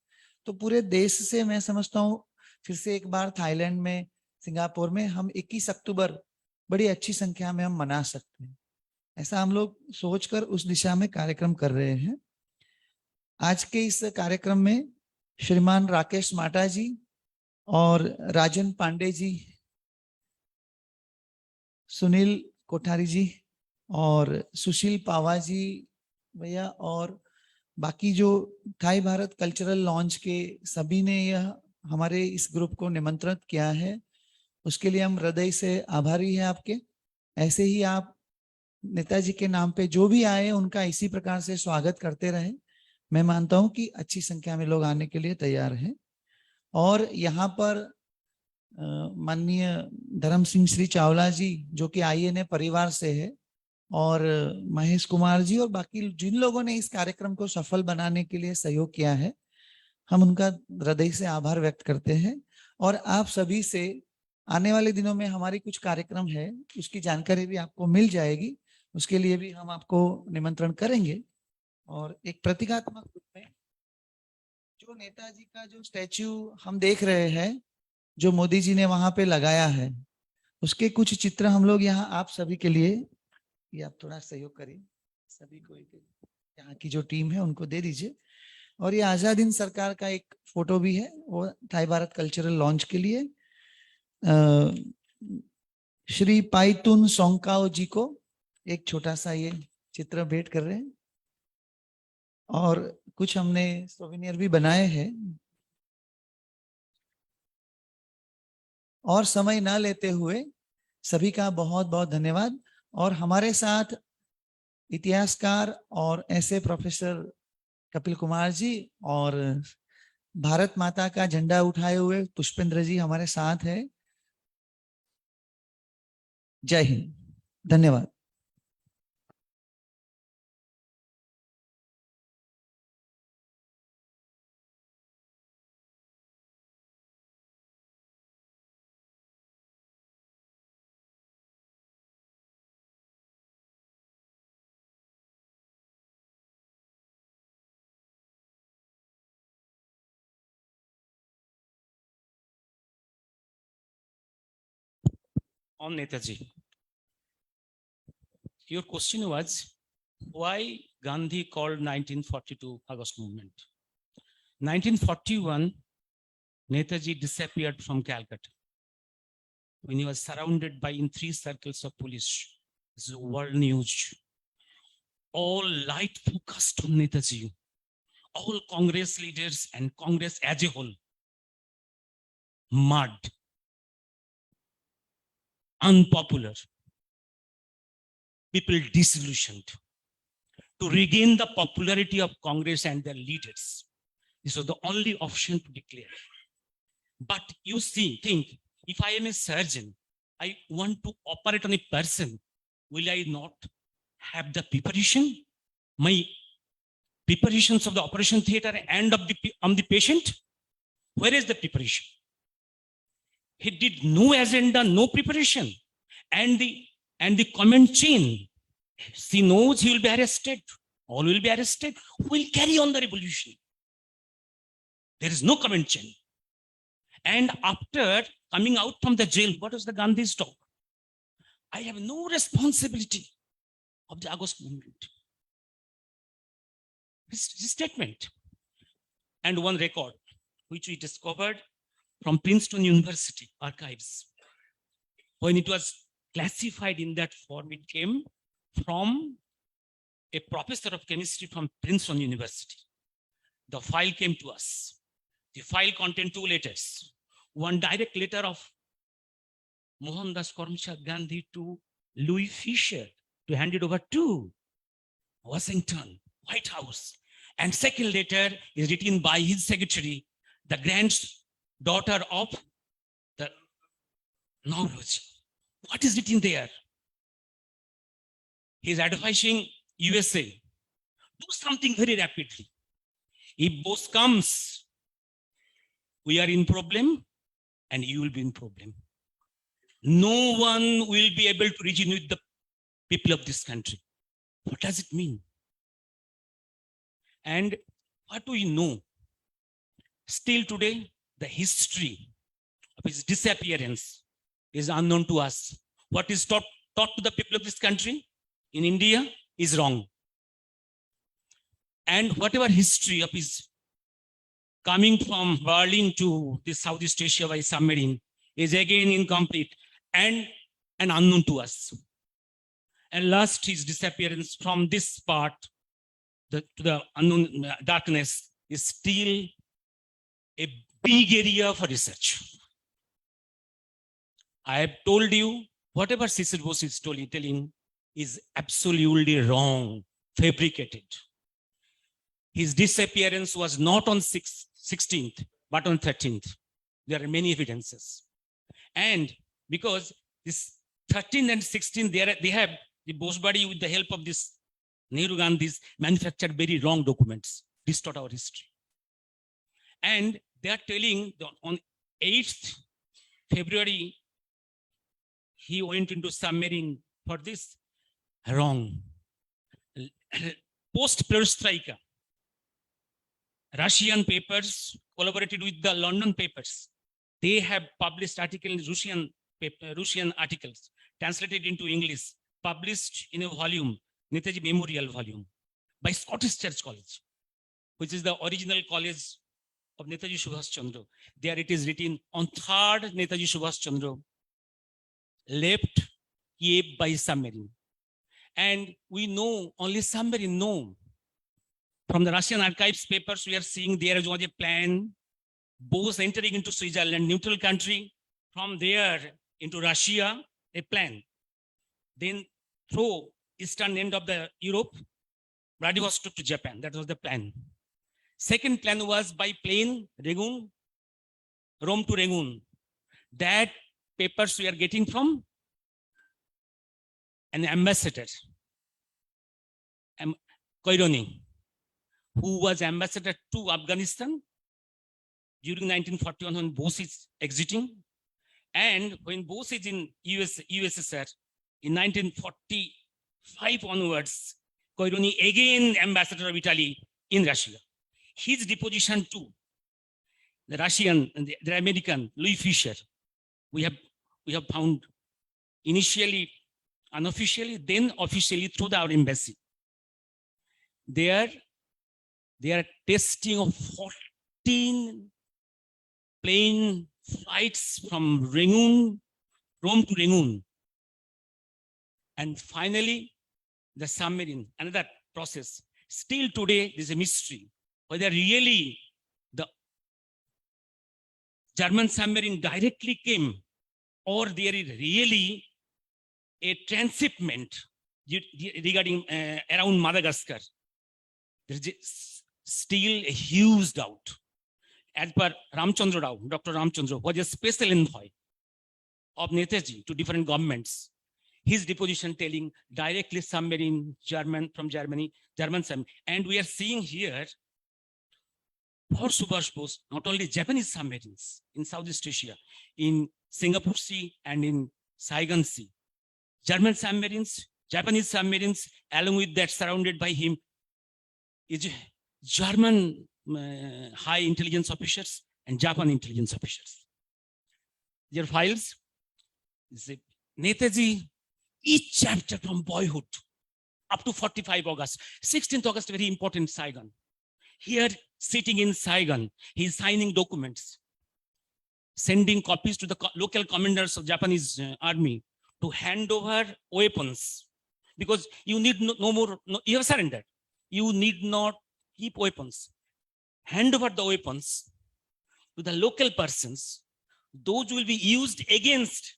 तो पूरे देश से मैं समझता हूँ फिर से एक बार थाईलैंड में, सिंगापुर में हम 21 अक्टूबर बड़ी अच्छी संख्या में हम मना सकते हैं। ऐसा हम लोग सोचकर उस दिशा में कार्यक्रम कर रहे हैं। आज के इस कार्यक्रम में श्रीमान राकेश माटा जी और राजन पांडे जी, सुनील कोठारी जी और सुशील पावा जी भैया और बाकी जो थाई भारत कल्चरल लॉन्च के सभी ने यह हमारे इस ग्रुप को निमंत्रित किया है, उसके लिए हम हृदय से आभारी हैं आपके। ऐसे ही आप नेताजी के नाम पे जो भी आए उनका इसी प्रकार से स्वागत करते रहे। मैं मानता हूं कि अच्छी संख्या में लोग आने के लिए तैयार हैं। और यहाँ पर माननीय धर्म सिंह श्री चावला जी जो कि INA परिवार से है, और महेश कुमार जी और बाकी जिन लोगों ने इस कार्यक्रम को सफल बनाने के लिए सहयोग किया है, हम उनका हृदय से आभार व्यक्त करते हैं। और आप सभी से आने वाले दिनों में हमारी कुछ कार्यक्रम है उसकी जानकारी भी आपको मिल जाएगी, उसके लिए भी हम आपको निमंत्रण करेंगे। और एक प्रतीकात्मक रूप में जो नेताजी का जो स्टैच्यू हम देख रहे हैं जो मोदी जी ने वहां पे लगाया है, उसके कुछ चित्र हम लोग यहाँ आप सभी के लिए, ये आप थोड़ा सहयोग करिए, सभी को यहाँ की जो टीम है उनको दे दीजिए। और ये आजाद हिंद सरकार का एक फोटो भी है, वो थाई भारत कल्चरल लॉन्च के लिए श्री पाइतुन सोंकाओ जी को एक छोटा सा ये चित्र भेंट कर रहे हैं। और कुछ हमने सोवेनियर भी बनाए हैं। और समय ना लेते हुए सभी का बहुत बहुत धन्यवाद। और हमारे साथ इतिहासकार और ऐसे प्रोफेसर कपिल कुमार जी और भारत माता का झंडा उठाए हुए पुष्पेंद्र जी हमारे साथ है। जय हिंद, धन्यवाद। On Netaji, your question was why Gandhi called 1942 August movement. 1941, Netaji disappeared from Calcutta when he was surrounded by in 3 circles of police. This is world news. All light focused on Netaji. All Congress leaders and Congress as a whole, mud, unpopular, people disillusioned. To regain the popularity of Congress and their leaders, this was the only option to declare. But you see, think, if I am a surgeon, I want to operate on a person, will I not have the preparation? My preparations of the operation theater and of the patient? Where is the preparation? He did no agenda, no preparation. And the comment chain, he knows he will be arrested. All will be arrested. Who will carry on the revolution? There is no comment chain. And after coming out from the jail, what was the Gandhi's talk? I have no responsibility of the August movement. His statement. And one record, which we discovered from Princeton University archives. When it was classified in that form, it came from a professor of chemistry from Princeton University. The file came to us. The file contained 2 letters. One direct letter of Mohandas Karamchand Gandhi to Louis Fisher to hand it over to Washington, White House. And second letter is written by his secretary, the granddaughter of the Nauroji. What is written there? He is advising USA, do something very rapidly. If boss comes, we are in problem. and you will be in problem. No one will be able to reason with the people of this country. What does it mean? And what do we know? Still today, the history of his disappearance is unknown to us. What is taught to the people of this country in India is wrong. And whatever history of his coming from Berlin to the Southeast Asia by submarine is again incomplete and unknown to us. And last, his disappearance from this part to the unknown darkness is still a big area for research. I have told you, whatever Cecil Bose is telling is absolutely wrong, fabricated. His disappearance was not on 16th, but on 13th. There are many evidences. And because this 13th and 16th, they have the Bose body, with the help of this Nehru Gandhi's, manufactured very wrong documents, distort our history. And they are telling that on 8th February, he went into submarine for this. Wrong. Post-Perestroika, Russian papers collaborated with the London papers. They have published articles, Russian articles, translated into English, published in a volume, NETAJI Memorial volume, by Scottish Church College, which is the original college of Netaji Subhash Chandra. There it is written, on 3rd Netaji Subhash Chandra left Kiev by submarine. And we know, only submarine know. From the Russian archives papers, we are seeing there was a plan, Bose entering into Switzerland, neutral country, from there into Russia, a plan. Then through eastern end of the Europe, Vladivostok to Japan. That was the plan. Second plan was by plane, Rangoon, Rome to Rangoon. That papers we are getting from an ambassador, Koironi, who was ambassador to Afghanistan during 1941 when Bose is exiting. And when Bose is in USSR in 1945 onwards, Koironi again ambassador of Italy in Russia. His deposition to the Russian and the American Louis Fisher, we have found initially unofficially, then officially through our embassy. They are testing of 14 plane flights from Rangoon, Rome to Rangoon. And finally, the submarine, another process. Still today, there's a mystery whether really the German submarine directly came or there is really a transshipment regarding around Madagascar. There is still a huge doubt. As per Ramchandra Rao, Dr. Ramchandra was a special envoy of Netaji to different governments. His deposition telling directly submarine from Germany, German submarine. And we are seeing here for Subhash Bose, not only Japanese submarines in Southeast Asia, in Singapore Sea and in Saigon Sea, German submarines, Japanese submarines, along with that surrounded by him is German high intelligence officers and Japan intelligence officers. Your files, Netaji, each chapter from boyhood up to 45 August, 16th August, very important, Saigon. Here, sitting in Saigon, he is signing documents, sending copies to the local commanders of Japanese army to hand over weapons, because you need no more, you have surrendered. You need not keep weapons. Hand over the weapons to the local persons. Those will be used against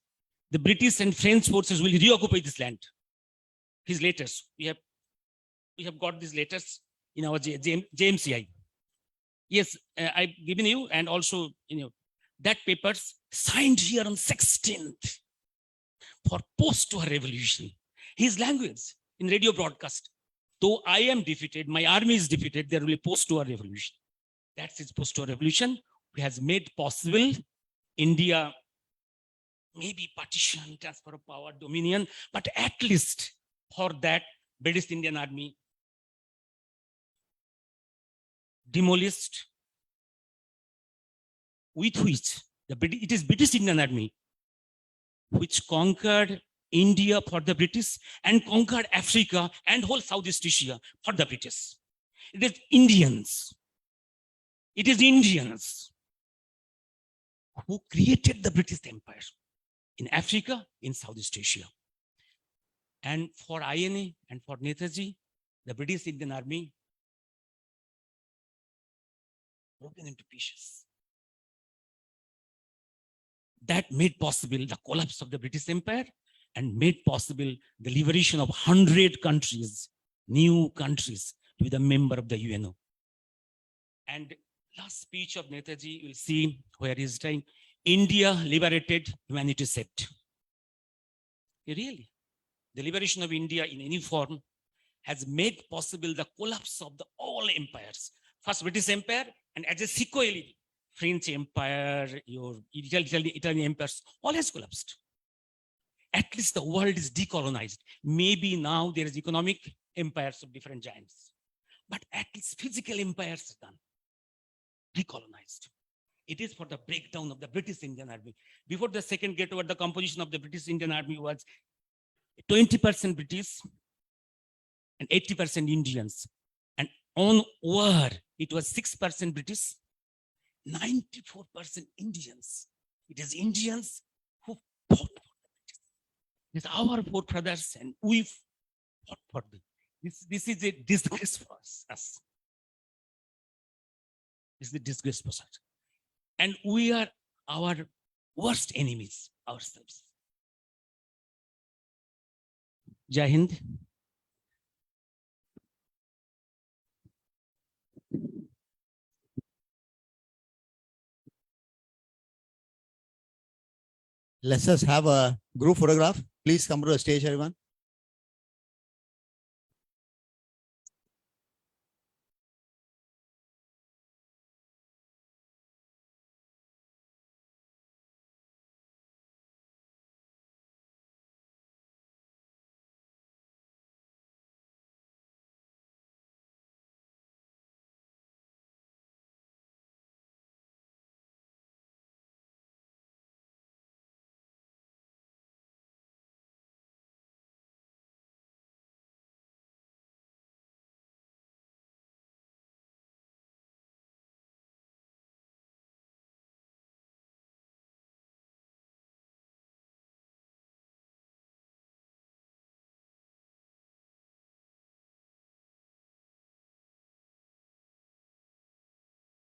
the British and French forces will reoccupy this land. His letters, we have got these letters in our JMCI. Yes, I've given you, and also that papers signed here on 16th for post-war revolution. His language in radio broadcast. Though I am defeated, my army is defeated, there will be post-war revolution. That's his post-war revolution, which has made possible India maybe partition, transfer of power, dominion, but at least for that, British Indian Army demolished, with which it is British Indian Army which conquered India for the British and conquered Africa and whole Southeast Asia for the British. It is Indians. It is Indians who created the British Empire in Africa, in Southeast Asia. And for INA and for NETAJI, the British Indian Army broken into pieces. That made possible the collapse of the British Empire and made possible the liberation of 100 countries, new countries, to be the member of the UNO. And last speech of NETAJI, you'll see where he's saying, India liberated, humanity saved. Really, the liberation of India in any form has made possible the collapse of the all empires. First British Empire, and as a sequel, French Empire, your Italian empires, all has collapsed. At least the world is decolonized. Maybe now there is economic empires of different giants, but at least physical empires are done, decolonized. It is for the breakdown of the British Indian Army. Before the Second Great War, the composition of the British Indian Army was 20% British and 80% Indians. And on war, it was 6% British, 94% Indians. It is Indians who fought for the British. It is our forefathers and we fought for them. This is a disgrace for us. This is a disgrace for us. And we are our worst enemies ourselves. Jai Hind. Let's just have a group photograph. Please come to the stage, everyone.